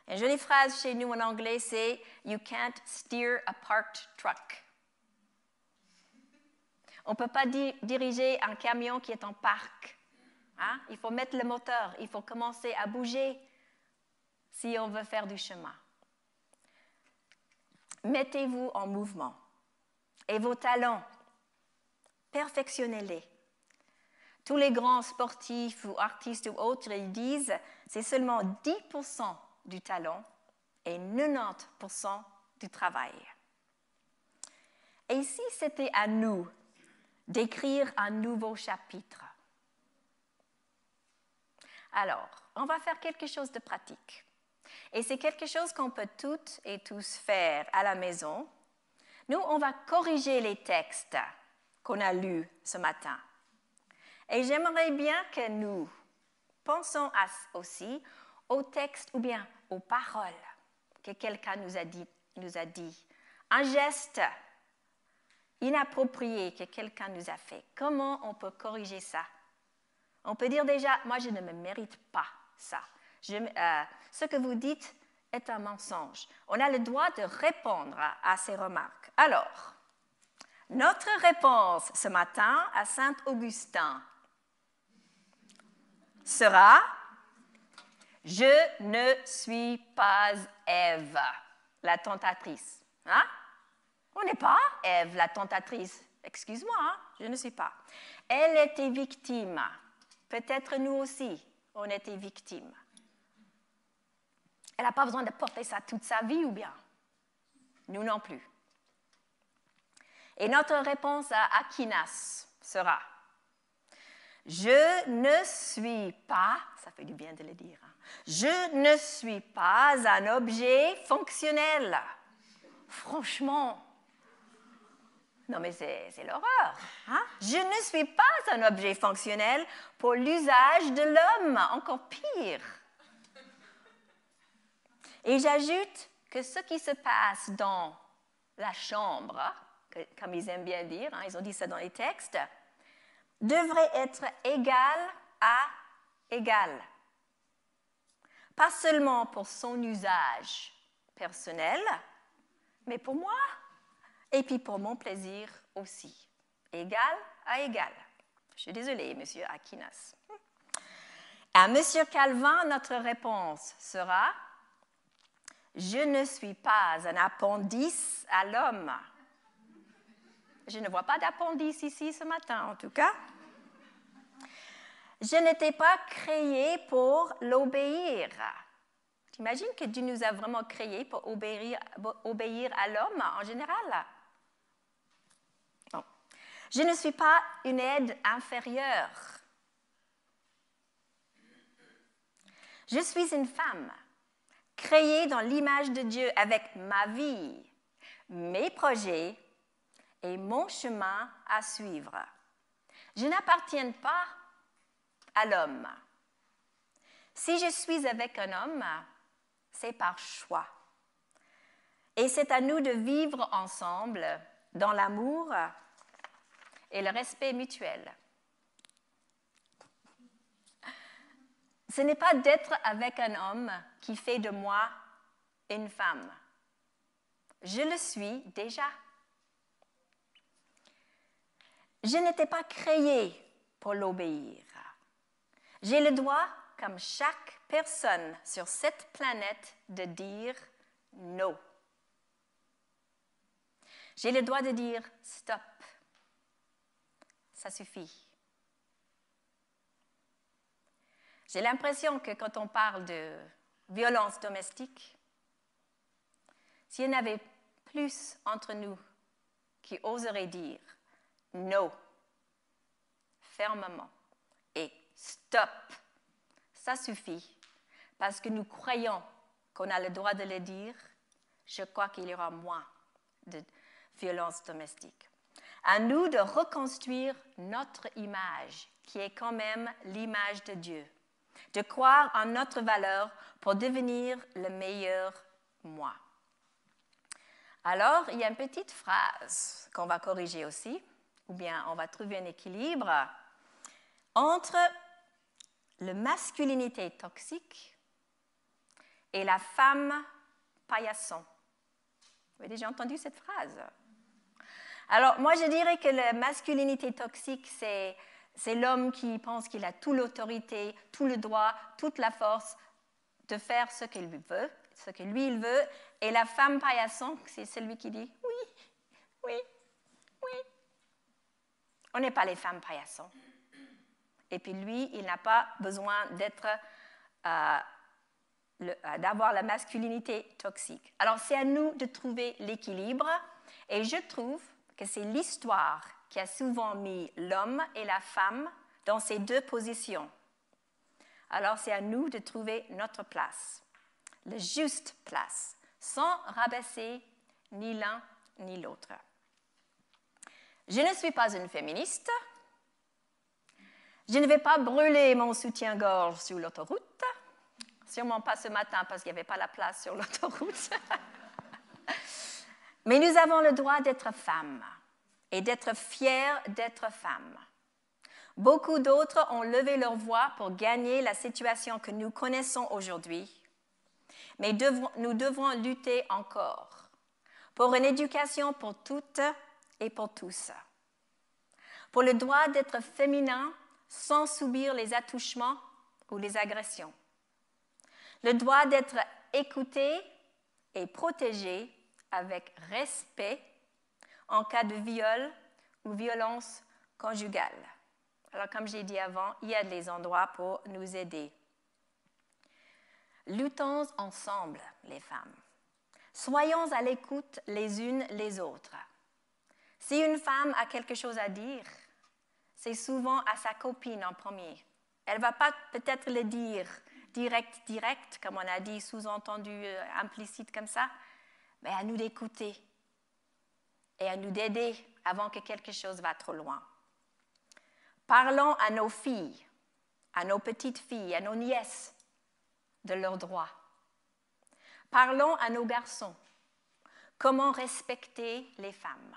Une jolie phrase chez nous en anglais, c'est « You can't steer a parked truck ». On ne peut pas diriger un camion qui est en parc. Hein? Il faut mettre le moteur, il faut commencer à bouger si on veut faire du chemin. Mettez-vous en mouvement. Et vos talents, perfectionnez-les. Tous les grands sportifs ou artistes ou autres, ils disent c'est seulement 10% du talent et 90% du travail. Et si c'était à nous d'écrire un nouveau chapitre? Alors, on va faire quelque chose de pratique. Et c'est quelque chose qu'on peut toutes et tous faire à la maison. Nous, on va corriger les textes qu'on a lus ce matin. Et j'aimerais bien que nous pensions aussi aux textes ou bien aux paroles que quelqu'un nous a dit un geste inapproprié que quelqu'un nous a fait. Comment on peut corriger ça? On peut dire déjà, moi je ne me mérite pas ça. Ce que vous dites est un mensonge. On a le droit de répondre à ces remarques. Alors, notre réponse ce matin à Saint Augustin sera « Je ne suis pas Ève, la tentatrice. Hein? On n'est pas Ève, la tentatrice. Excuse-moi, hein? Je ne suis pas. Elle était victime. Peut-être nous aussi, on était victimes. Elle n'a pas besoin de porter ça toute sa vie ou bien? Nous non plus. Et notre réponse à Aquinas sera « Je ne suis pas, ça fait du bien de le dire, hein, je ne suis pas un objet fonctionnel. » Franchement, non mais c'est l'horreur. Hein? Je ne suis pas un objet fonctionnel pour l'usage de l'homme, encore pire. Et j'ajoute que ce qui se passe dans la chambre, comme ils aiment bien dire, hein, ils ont dit ça dans les textes, devrait être égal à égal. Pas seulement pour son usage personnel, mais pour moi, et puis pour mon plaisir aussi. Égal à égal. Je suis désolée, monsieur Aquinas. À monsieur Calvin, notre réponse sera « Je ne suis pas un appendice à l'homme. » Je ne vois pas d'appendice ici ce matin, en tout cas. Je n'étais pas créé pour l'obéir. Tu imagines que Dieu nous a vraiment créés pour obéir à l'homme en général? Bon. Je ne suis pas une aide inférieure. Je suis une femme créée dans l'image de Dieu avec ma vie, mes projets et mon chemin à suivre. Je n'appartiens pas à l'homme. Si je suis avec un homme, c'est par choix. Et c'est à nous de vivre ensemble dans l'amour et le respect mutuel. Ce n'est pas d'être avec un homme qui fait de moi une femme. Je le suis déjà. Je n'étais pas créée pour l'obéir. J'ai le droit, comme chaque personne sur cette planète, de dire non. J'ai le droit de dire stop. Ça suffit. J'ai l'impression que quand on parle de violence domestique, s'il y en avait plus entre nous qui oseraient dire non, fermement, et stop, ça suffit, parce que nous croyons qu'on a le droit de le dire, je crois qu'il y aura moins de violence domestique. À nous de reconstruire notre image, qui est quand même l'image de Dieu, de croire en notre valeur pour devenir le meilleur moi. Alors, il y a une petite phrase qu'on va corriger aussi, ou bien on va trouver un équilibre entre la masculinité toxique et la femme paillasson. Vous avez déjà entendu cette phrase? Alors, moi, je dirais que la masculinité toxique, c'est l'homme qui pense qu'il a toute l'autorité, tout le droit, toute la force de faire ce qu'il veut, ce que lui, il veut. Et la femme paillasson, c'est celui qui dit « oui, oui, oui ». On n'est pas les femmes paillassons. Et puis lui, il n'a pas besoin d'avoir la masculinité toxique. Alors, c'est à nous de trouver l'équilibre. Et je trouve que c'est l'histoire qui a souvent mis l'homme et la femme dans ces deux positions. Alors, c'est à nous de trouver notre place, la juste place, sans rabaisser ni l'un ni l'autre. Je ne suis pas une féministe. Je ne vais pas brûler mon soutien-gorge sur l'autoroute. Sûrement pas ce matin parce qu'il n'y avait pas la place sur l'autoroute. Mais nous avons le droit d'être femmes et d'être fiers d'être femmes. Beaucoup d'autres ont levé leur voix pour gagner la situation que nous connaissons aujourd'hui. Mais nous devons lutter encore pour une éducation pour toutes et pour tous. Pour le droit d'être féminin sans subir les attouchements ou les agressions. Le droit d'être écouté et protégé avec respect en cas de viol ou violence conjugale. Alors, comme j'ai dit avant, il y a des endroits pour nous aider. Luttons ensemble, les femmes. Soyons à l'écoute les unes les autres. Si une femme a quelque chose à dire, c'est souvent à sa copine en premier. Elle ne va pas peut-être le dire direct, comme on a dit, sous-entendu, implicite comme ça, mais à nous d'écouter et à nous d'aider avant que quelque chose va trop loin. Parlons à nos filles, à nos petites filles, à nos nièces de leurs droits. Parlons à nos garçons. Comment respecter les femmes?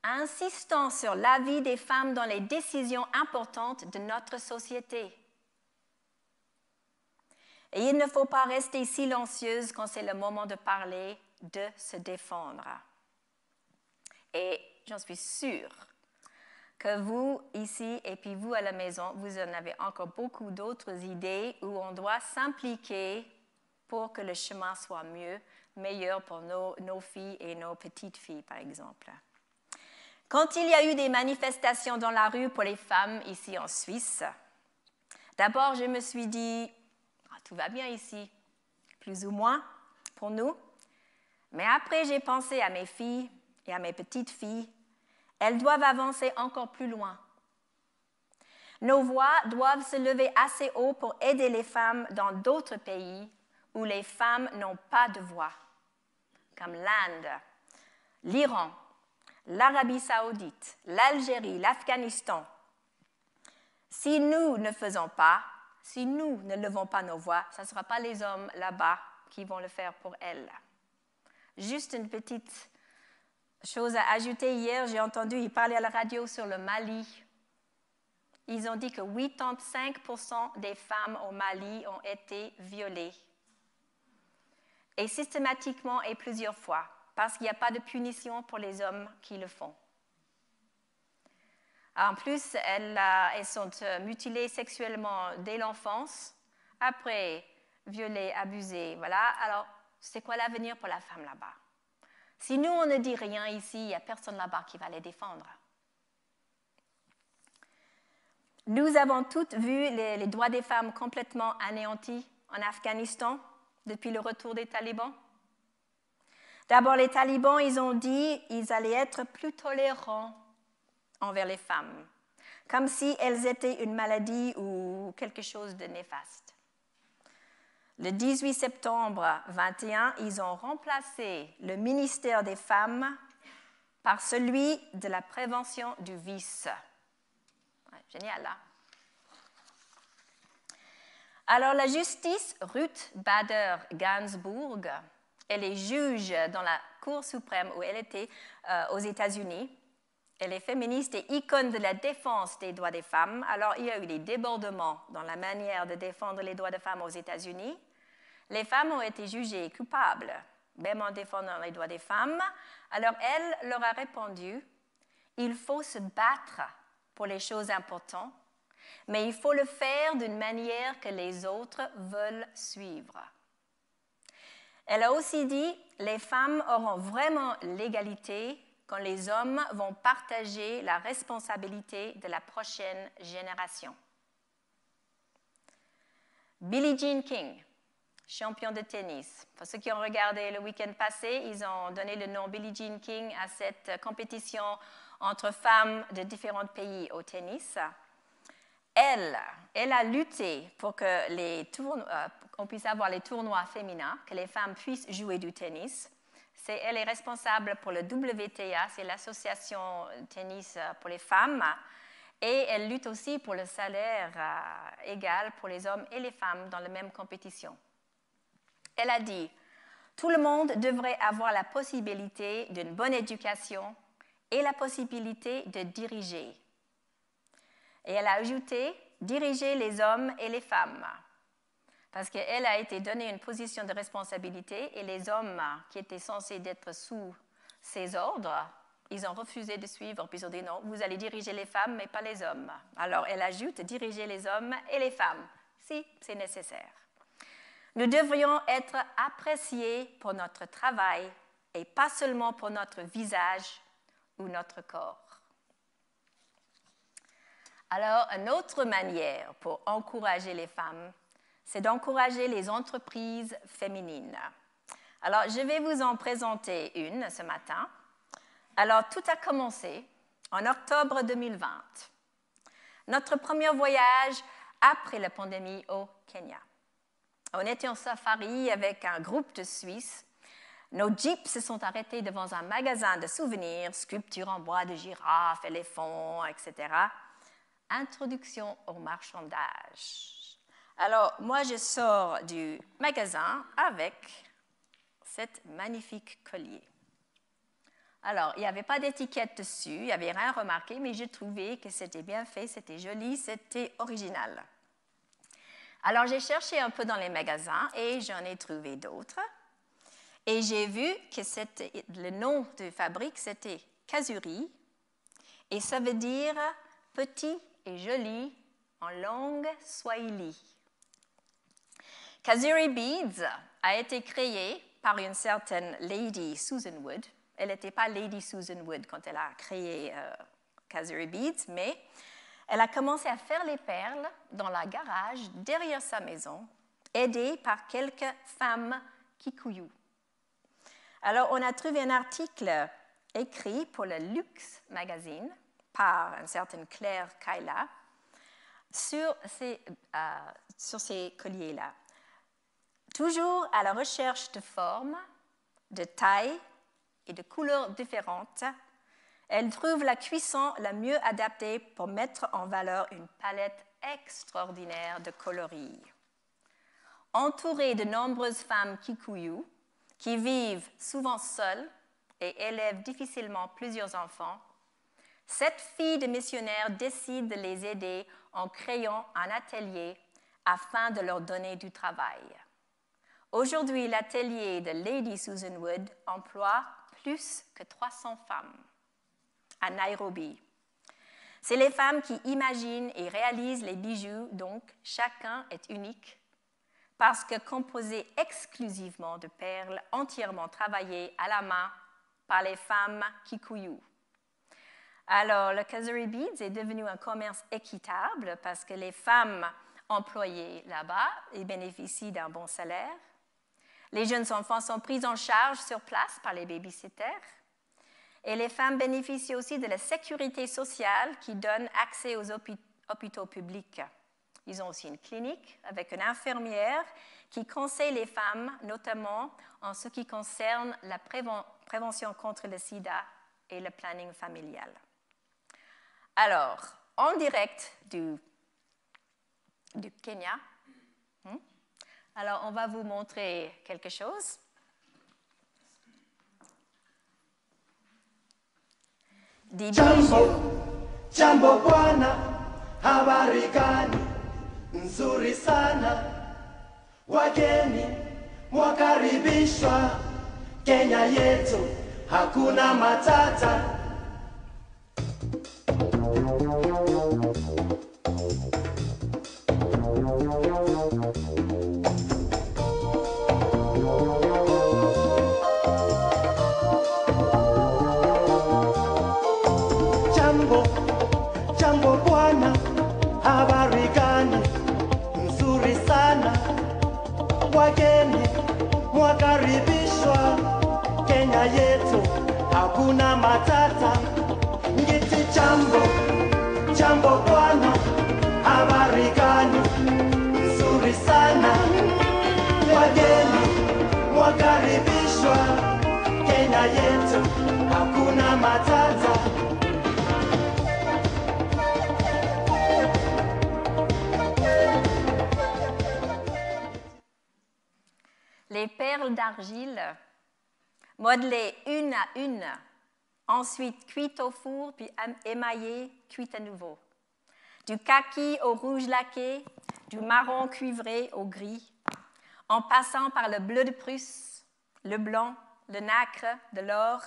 Insistons sur l'avis des femmes dans les décisions importantes de notre société. Et il ne faut pas rester silencieuse quand c'est le moment de parler, de se défendre. Et j'en suis sûre que vous, ici, et puis vous à la maison, vous en avez encore beaucoup d'autres idées où on doit s'impliquer pour que le chemin soit meilleur pour nos filles et nos petites filles, par exemple. Quand il y a eu des manifestations dans la rue pour les femmes ici en Suisse, d'abord je me suis dit, tout va bien ici, plus ou moins pour nous. Mais après j'ai pensé à mes filles et à mes petites filles. Elles doivent avancer encore plus loin. Nos voix doivent se lever assez haut pour aider les femmes dans d'autres pays où les femmes n'ont pas de voix, comme l'Inde, l'Iran, l'Arabie saoudite, l'Algérie, l'Afghanistan. Si nous ne faisons pas, si nous ne levons pas nos voix, ce ne sera pas les hommes là-bas qui vont le faire pour elles. Juste une petite chose à ajouter. Hier, j'ai entendu, ils parlaient à la radio sur le Mali. Ils ont dit que 85% des femmes au Mali ont été violées. Et systématiquement et plusieurs fois, parce qu'il n'y a pas de punition pour les hommes qui le font. En plus, elles sont mutilées sexuellement dès l'enfance, après violées, abusées. Voilà. Alors, c'est quoi l'avenir pour la femme là-bas? Si nous, on ne dit rien ici, il n'y a personne là-bas qui va les défendre. Nous avons toutes vu les droits des femmes complètement anéantis en Afghanistan depuis le retour des talibans. D'abord, les talibans, ils ont dit qu'ils allaient être plus tolérants envers les femmes, comme si elles étaient une maladie ou quelque chose de néfaste. Le 18 septembre 2021, ils ont remplacé le ministère des Femmes par celui de la prévention du vice. Ouais, génial, là. Alors, la justice Ruth Bader Ginsburg, elle est juge dans la Cour suprême où elle était aux États-Unis. Elle est féministe et icône de la défense des droits des femmes. Alors, il y a eu des débordements dans la manière de défendre les droits des femmes aux États-Unis. Les femmes ont été jugées coupables, même en défendant les droits des femmes. Alors, elle leur a répondu, il faut se battre pour les choses importantes, mais il faut le faire d'une manière que les autres veulent suivre. Elle a aussi dit, les femmes auront vraiment l'égalité quand les hommes vont partager la responsabilité de la prochaine génération. Billie Jean King, champion de tennis. Pour ceux qui ont regardé le week-end passé, ils ont donné le nom Billie Jean King à cette compétition entre femmes de différents pays au tennis. Elle a lutté pour que qu'on puisse avoir les tournois féminins, que les femmes puissent jouer du tennis. Elle est responsable pour le WTA, c'est l'association tennis pour les femmes. Et elle lutte aussi pour le salaire égal pour les hommes et les femmes dans la même compétition. Elle a dit, Tout le monde devrait avoir la possibilité d'une bonne éducation et la possibilité de diriger. Et elle a ajouté, diriger les hommes et les femmes, parce qu'elle a été donnée une position de responsabilité et les hommes qui étaient censés être sous ses ordres, ils ont refusé de suivre, puis ils ont dit non, vous allez diriger les femmes, mais pas les hommes. Alors elle ajoute, diriger les hommes et les femmes, si c'est nécessaire. Nous devrions être appréciés pour notre travail et pas seulement pour notre visage ou notre corps. Alors, une autre manière pour encourager les femmes, c'est d'encourager les entreprises féminines. Alors, je vais vous en présenter une ce matin. Alors, tout a commencé en octobre 2020. Notre premier voyage après la pandémie au Kenya. On était en safari avec un groupe de Suisses. Nos jeeps se sont arrêtés devant un magasin de souvenirs, sculptures en bois de girafes, éléphants, etc. Introduction au marchandage. Alors, moi, je sors du magasin avec cet magnifique collier. Alors, il n'y avait pas d'étiquette dessus, il n'y avait rien remarqué, mais j'ai trouvé que c'était bien fait, c'était joli, c'était original. Alors, j'ai cherché un peu dans les magasins et j'en ai trouvé d'autres. Et j'ai vu que le nom de fabrique, c'était Kazuri, et ça veut dire petit et joli en langue swahili. Kazuri Beads a été créé par une certaine Lady Susan Wood. Elle n'était pas Lady Susan Wood quand elle a créé Kazuri Beads, mais elle a commencé à faire les perles dans le garage derrière sa maison, aidée par quelques femmes Kikuyu. Alors, on a trouvé un article écrit pour le Luxe Magazine par une certaine Claire Kaila sur ces colliers-là. Toujours à la recherche de formes, de tailles et de couleurs différentes, elle trouve la cuisson la mieux adaptée pour mettre en valeur une palette extraordinaire de coloris. Entourée de nombreuses femmes Kikuyu qui vivent souvent seules et élèvent difficilement plusieurs enfants, cette fille de missionnaire décide de les aider en créant un atelier afin de leur donner du travail. Aujourd'hui, l'atelier de Lady Susan Wood emploie plus que 300 femmes à Nairobi. C'est les femmes qui imaginent et réalisent les bijoux, donc chacun est unique parce que composé exclusivement de perles entièrement travaillées à la main par les femmes Kikuyu. Alors, le Kazuri Beads est devenu un commerce équitable parce que les femmes employées là-bas bénéficient d'un bon salaire. Les jeunes enfants sont pris en charge sur place par les babysitters. Et les femmes bénéficient aussi de la sécurité sociale qui donne accès aux hôpitaux publics. Ils ont aussi une clinique avec une infirmière qui conseille les femmes, notamment en ce qui concerne la prévention contre le sida et le planning familial. Alors, en direct du Kenya, alors on va vous montrer quelque chose. Jambo bwana, habari gani? Nzuri sana. Wageni mwakaribishwa Kenya yetu, hakuna matata. Jambo bwana, habari gani? Nzuri sana. Wageni mwakaribishwa Kenya yetu, hakuna matata. Ngiti jambo bwana, habari gani? Nzuri sana. Wageni mwakaribishwa Kenya yetu, hakuna matata. Les perles d'argile, modelées une à une, ensuite cuites au four, puis émaillées, cuites à nouveau. Du kaki au rouge laqué, du marron cuivré au gris, en passant par le bleu de Prusse, le blanc, le nacre, de l'or.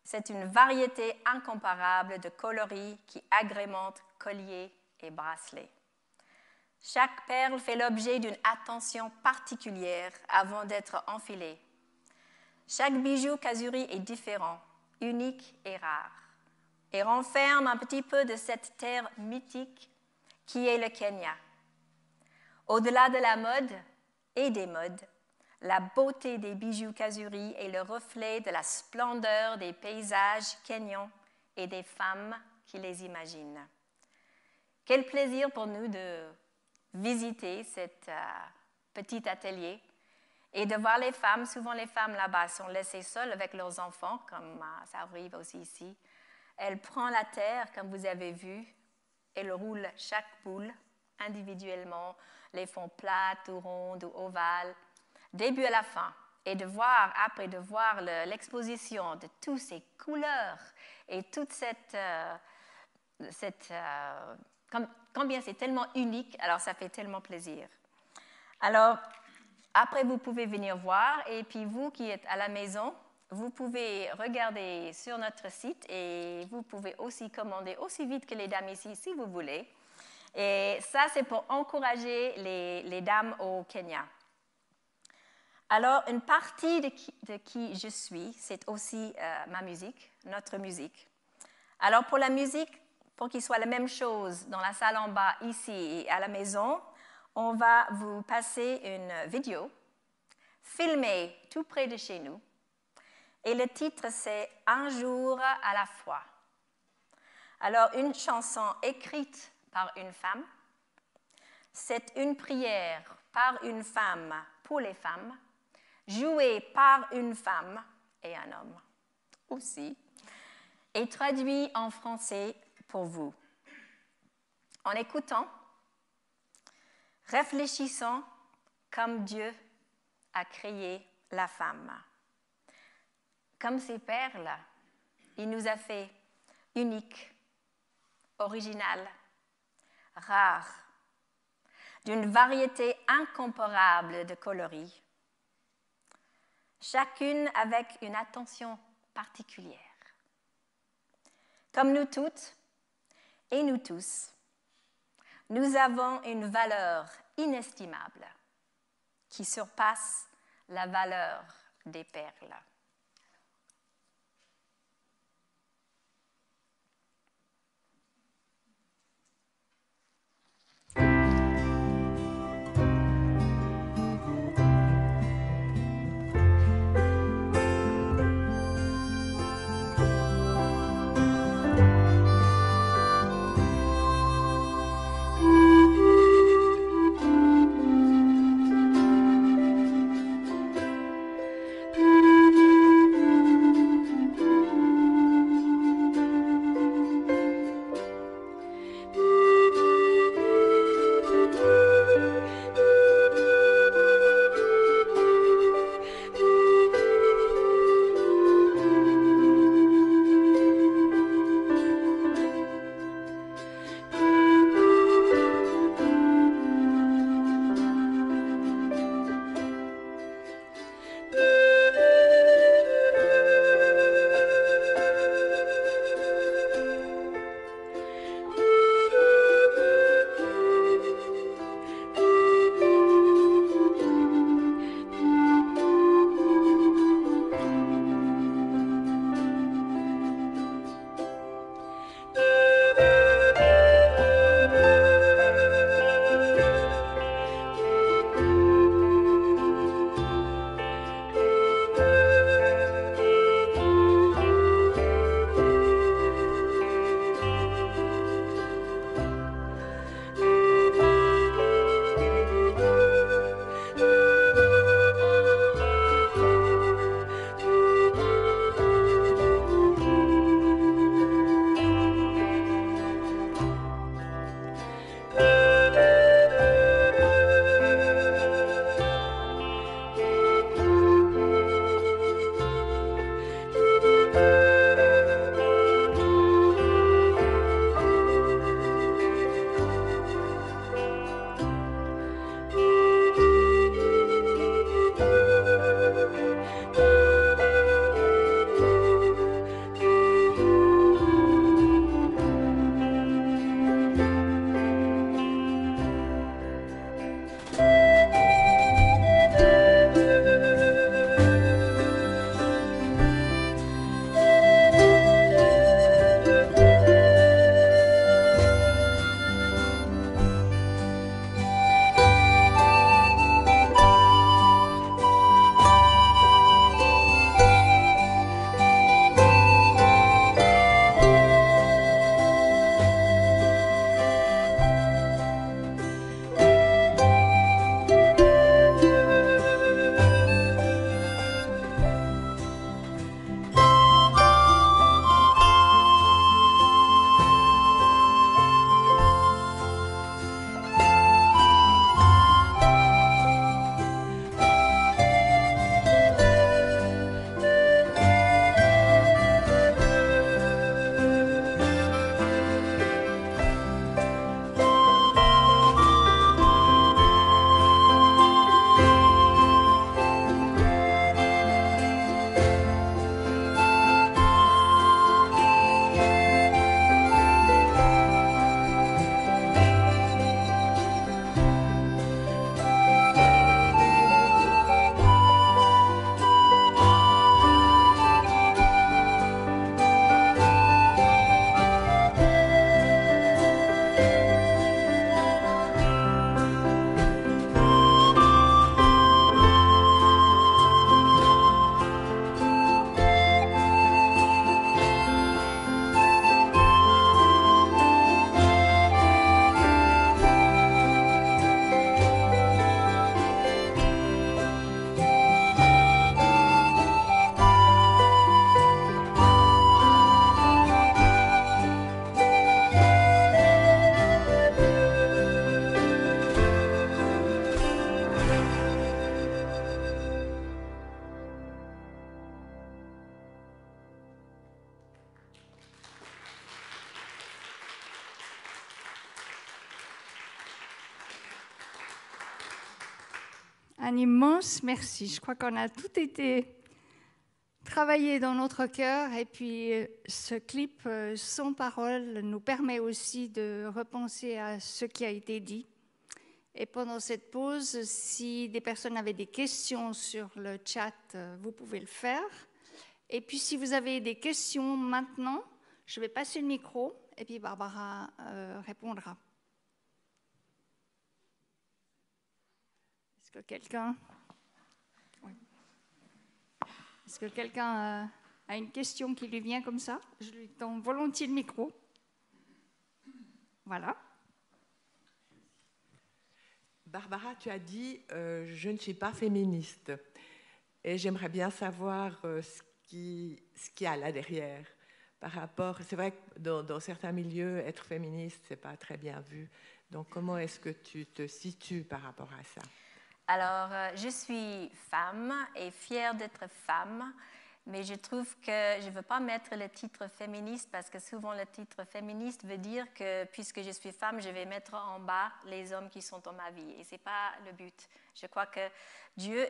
C'est une variété incomparable de coloris qui agrémentent colliers et bracelets. Chaque perle fait l'objet d'une attention particulière avant d'être enfilée. Chaque bijou Kazuri est différent, unique et rare, et renferme un petit peu de cette terre mythique qui est le Kenya. Au-delà de la mode et des modes, la beauté des bijoux Kazuri est le reflet de la splendeur des paysages kenyans et des femmes qui les imaginent. Quel plaisir pour nous de visiter cet petit atelier et de voir les femmes. Souvent, les femmes là-bas sont laissées seules avec leurs enfants, comme ça arrive aussi ici. Elles prennent la terre, comme vous avez vu, elles roulent chaque boule individuellement, les font plates ou rondes ou ovales, début à la fin. Et après de voir l'exposition de toutes ces couleurs et toute combien c'est tellement unique, alors ça fait tellement plaisir. Alors, après, vous pouvez venir voir, et puis vous qui êtes à la maison, vous pouvez regarder sur notre site et vous pouvez aussi commander aussi vite que les dames ici, si vous voulez. Et ça, c'est pour encourager les dames au Kenya. Alors, une partie de qui je suis, c'est aussi ma musique, notre musique. Alors, pour la musique, pour qu'il soit la même chose dans la salle en bas, ici et à la maison, on va vous passer une vidéo filmée tout près de chez nous. Et le titre, c'est « Un jour à la fois ». Alors, une chanson écrite par une femme, c'est une prière par une femme pour les femmes, jouée par une femme et un homme aussi, et traduit en français pour vous. En écoutant, réfléchissons comme Dieu a créé la femme. Comme ces perles, il nous a fait uniques, originales, rares, d'une variété incomparable de coloris, chacune avec une attention particulière. Comme nous toutes et nous tous, nous avons une valeur inestimable qui surpasse la valeur des perles. Un immense merci. Je crois qu'on a tout été travaillé dans notre cœur et puis ce clip sans parole nous permet aussi de repenser à ce qui a été dit. Et pendant cette pause, si des personnes avaient des questions sur le chat, vous pouvez le faire. Et puis si vous avez des questions maintenant, je vais passer le micro et puis Barbara répondra. Est-ce que quelqu'un... Est-ce que quelqu'un a une question qui lui vient comme ça? Je lui tends volontiers le micro. Voilà. Barbara, tu as dit je ne suis pas féministe. Et j'aimerais bien savoir ce qu'il y a là derrière. Par rapport, c'est vrai que dans certains milieux, être féministe, ce n'est pas très bien vu. Donc, comment est-ce que tu te situes par rapport à ça? Alors, je suis femme et fière d'être femme, mais je trouve que je ne veux pas mettre le titre féministe parce que souvent le titre féministe veut dire que puisque je suis femme, je vais mettre en bas les hommes qui sont dans ma vie. Et ce n'est pas le but. Je crois que Dieu,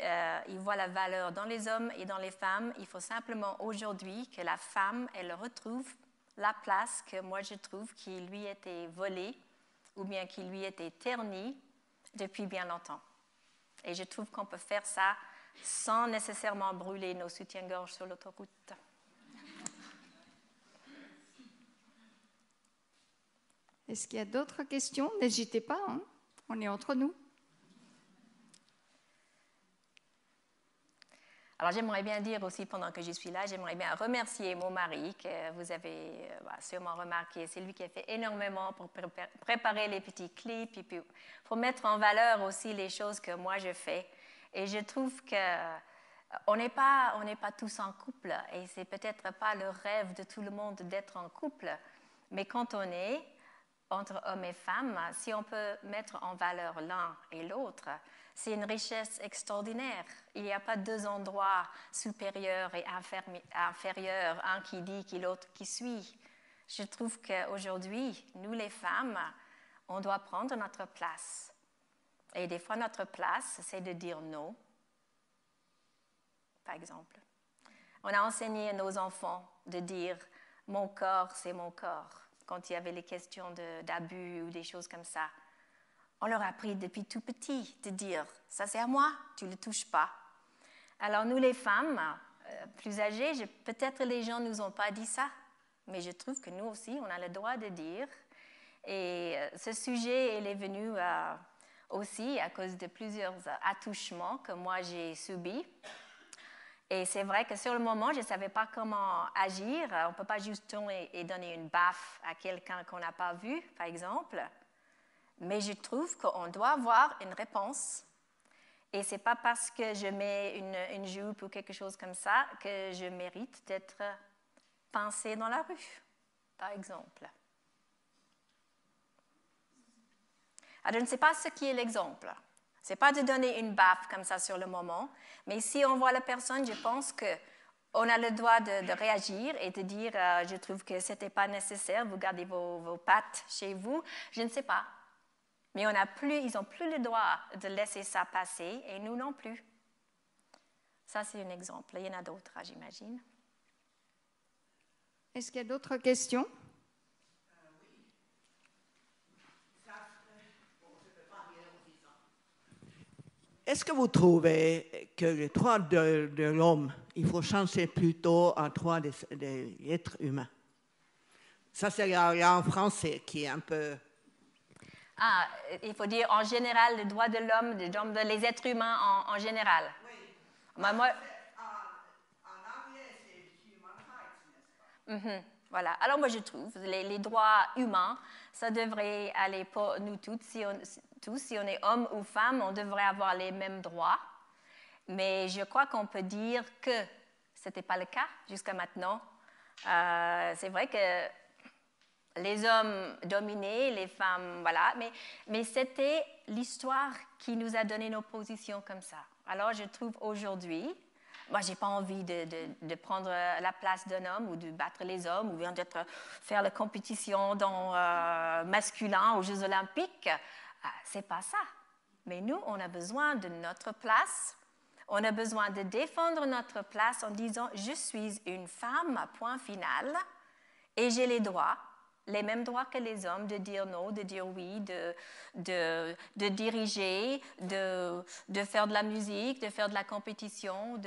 il voit la valeur dans les hommes et dans les femmes. Il faut simplement aujourd'hui que la femme, elle retrouve la place que moi je trouve qui lui était volée ou bien qui lui était ternie depuis bien longtemps. Et je trouve qu'on peut faire ça sans nécessairement brûler nos soutiens-gorge sur l'autoroute. Est-ce qu'il y a d'autres questions? N'hésitez pas, hein? On est entre nous. Alors j'aimerais bien dire aussi, pendant que je suis là, j'aimerais bien remercier mon mari, que vous avez sûrement remarqué. C'est lui qui a fait énormément pour préparer les petits clips et puis pour mettre en valeur aussi les choses que moi je fais. Et je trouve qu'on n'est pas tous en couple et c'est peut-être pas le rêve de tout le monde d'être en couple. Mais quand on est entre hommes et femmes, si on peut mettre en valeur l'un et l'autre, c'est une richesse extraordinaire. Il n'y a pas deux endroits supérieurs et inférieurs, un qui dit et l'autre qui suit. Je trouve qu'aujourd'hui, nous les femmes, on doit prendre notre place. Et des fois, notre place, c'est de dire non, par exemple. On a enseigné à nos enfants de dire « mon corps, c'est mon corps » quand il y avait les questions d'abus ou des choses comme ça. On leur a appris depuis tout petit de dire « ça c'est à moi, tu ne le touches pas ». Alors nous les femmes plus âgées, peut-être les gens ne nous ont pas dit ça, mais je trouve que nous aussi, on a le droit de dire. Et ce sujet, il est venu aussi à cause de plusieurs attouchements que moi j'ai subis. Et c'est vrai que sur le moment, je ne savais pas comment agir. On ne peut pas juste tourner et donner une baffe à quelqu'un qu'on n'a pas vu, par exemple. Mais je trouve qu'on doit avoir une réponse. Et ce n'est pas parce que je mets une jupe ou quelque chose comme ça que je mérite d'être pincée dans la rue, par exemple. Alors, je ne sais pas ce qui est l'exemple. Ce n'est pas de donner une baffe comme ça sur le moment, mais si on voit la personne, je pense qu'on a le droit de réagir et de dire je trouve que ce n'était pas nécessaire, vous gardez vos pattes chez vous. Je ne sais pas. Mais ils n'ont plus le droit de laisser ça passer et nous non plus. Ça, c'est un exemple. Il y en a d'autres, j'imagine. Est-ce qu'il y a d'autres questions? Est-ce que vous trouvez que le droit de l'homme, il faut changer plutôt en droit des êtres humains? Ça, c'est en français qui est un peu... Ah, il faut dire en général le droit de l'homme, les êtres humains en général. Oui. Moi, en anglais, c'est human rights, n'est-ce pas? Voilà. Alors moi, je trouve les droits humains, ça devrait aller pour nous toutes. Si on est homme ou femme, on devrait avoir les mêmes droits. Mais je crois qu'on peut dire que ce n'était pas le cas jusqu'à maintenant. C'est vrai que les hommes dominaient, les femmes, voilà. Mais c'était l'histoire qui nous a donné nos positions comme ça. Alors je trouve aujourd'hui, moi je n'ai pas envie de prendre la place d'un homme ou de battre les hommes ou bien de faire la compétition dans masculin aux Jeux Olympiques. C'est pas ça. Mais nous, on a besoin de notre place. On a besoin de défendre notre place en disant « Je suis une femme, point final, et j'ai les droits, les mêmes droits que les hommes de dire non, de dire oui, de diriger, de faire de la musique, de faire de la compétition.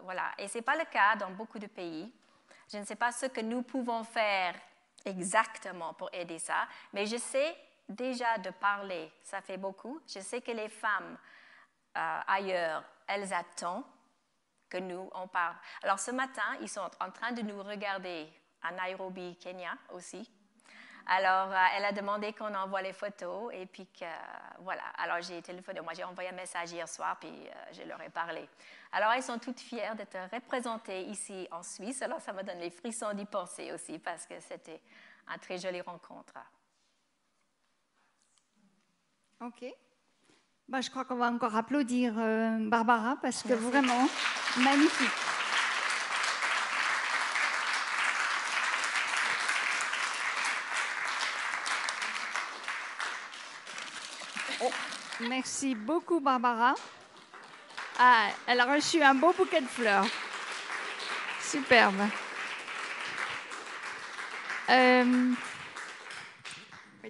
Voilà. » Et ce n'est pas le cas dans beaucoup de pays. Je ne sais pas ce que nous pouvons faire exactement pour aider ça, mais je sais déjà de parler, ça fait beaucoup. Je sais que les femmes ailleurs, elles attendent que nous, on parle. Alors ce matin, ils sont en train de nous regarder à Nairobi, Kenya aussi. Alors, elle a demandé qu'on envoie les photos et puis que, voilà. Alors, j'ai téléphoné. Moi, j'ai envoyé un message hier soir puis je leur ai parlé. Alors, elles sont toutes fières d'être représentées ici en Suisse. Alors, ça me donne les frissons d'y penser aussi parce que c'était une très jolie rencontre. OK. Ben, je crois qu'on va encore applaudir Barbara parce que Merci. Vraiment magnifique. Merci beaucoup, Barbara. Ah, elle a reçu un beau bouquet de fleurs. Superbe.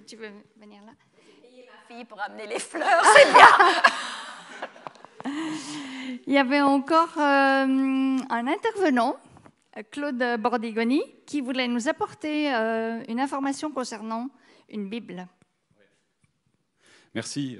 Tu veux venir là? Ma fille pour amener les fleurs, c'est bien. Il y avait encore un intervenant, Claude Bordigoni, qui voulait nous apporter une information concernant une Bible. Merci.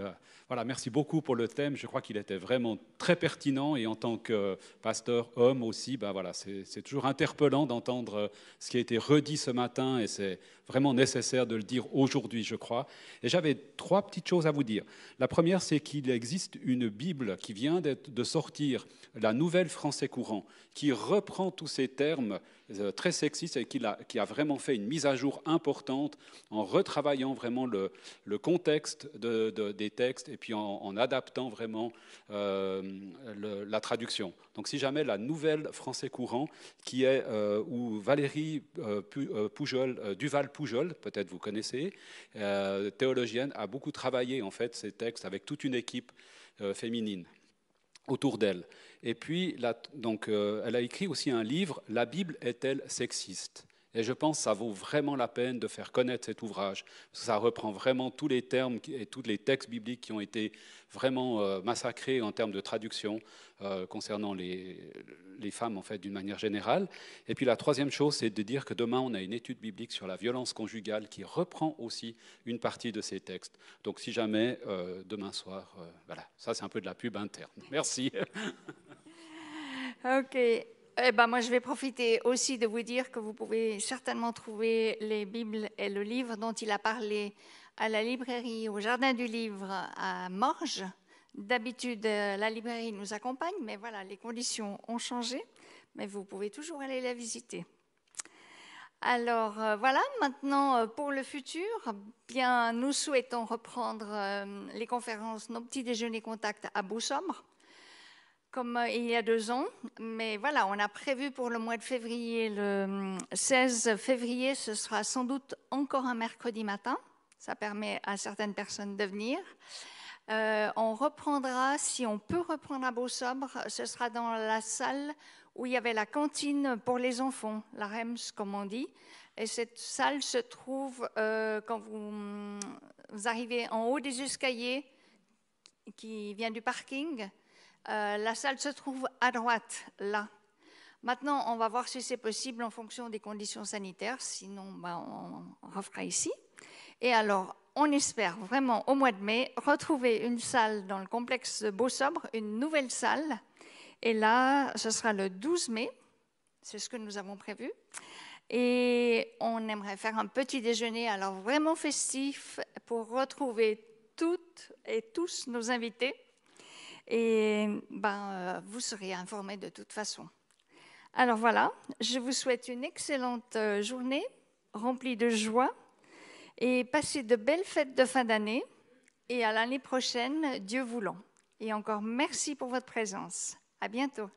Voilà, merci beaucoup pour le thème. Je crois qu'il était vraiment très pertinent et en tant que pasteur homme aussi, ben voilà, c'est toujours interpellant d'entendre ce qui a été redit ce matin et c'est vraiment nécessaire de le dire aujourd'hui, je crois. Et j'avais 3 petites choses à vous dire. La première, c'est qu'il existe une Bible qui vient de sortir, la Nouvelle Français courant, qui reprend tous ces termes très sexistes et qui a vraiment fait une mise à jour importante en retravaillant vraiment le contexte des textes et puis en adaptant vraiment la traduction. Donc si jamais la Nouvelle Français courant, qui est où Valérie Duval-Poujol, peut-être vous connaissez, théologienne, a beaucoup travaillé en fait ces textes avec toute une équipe féminine autour d'elle. Et puis, elle a écrit aussi un livre, « La Bible est-elle sexiste ?» Et je pense que ça vaut vraiment la peine de faire connaître cet ouvrage, parce que ça reprend vraiment tous les termes et tous les textes bibliques qui ont été vraiment massacrés en termes de traduction concernant les femmes, en fait, d'une manière générale. Et puis la troisième chose, c'est de dire que demain, on a une étude biblique sur la violence conjugale qui reprend aussi une partie de ces textes. Donc si jamais, demain soir, voilà, ça c'est un peu de la pub interne. Merci. OK. Eh ben, moi, je vais profiter aussi de vous dire que vous pouvez certainement trouver les Bibles et le livre dont il a parlé à la librairie, au Jardin du Livre à Morges. D'habitude, la librairie nous accompagne, mais voilà, les conditions ont changé. Mais vous pouvez toujours aller la visiter. Alors, voilà, maintenant, pour le futur, bien, nous souhaitons reprendre les conférences, nos petits déjeuners contacts à Beau-Sombre, comme il y a 2 ans. Mais voilà, on a prévu pour le mois de février, le 16 février, ce sera sans doute encore un mercredi matin. Ça permet à certaines personnes de venir. On reprendra, si on peut reprendre à Beau-Sombre, ce sera dans la salle où il y avait la cantine pour les enfants, la REMS comme on dit. Et cette salle se trouve quand vous arrivez en haut des escaliers qui vient du parking. La salle se trouve à droite, là. Maintenant, on va voir si c'est possible en fonction des conditions sanitaires. Sinon, on refera ici. Et alors, on espère vraiment au mois de mai retrouver une salle dans le complexe de Beau-Sombre, une nouvelle salle. Et là, ce sera le 12 mai. C'est ce que nous avons prévu. Et on aimerait faire un petit déjeuner, alors vraiment festif, pour retrouver toutes et tous nos invités. Et vous serez informés de toute façon. Alors voilà, je vous souhaite une excellente journée, remplie de joie, et passez de belles fêtes de fin d'année, et à l'année prochaine, Dieu voulant. Et encore merci pour votre présence. À bientôt.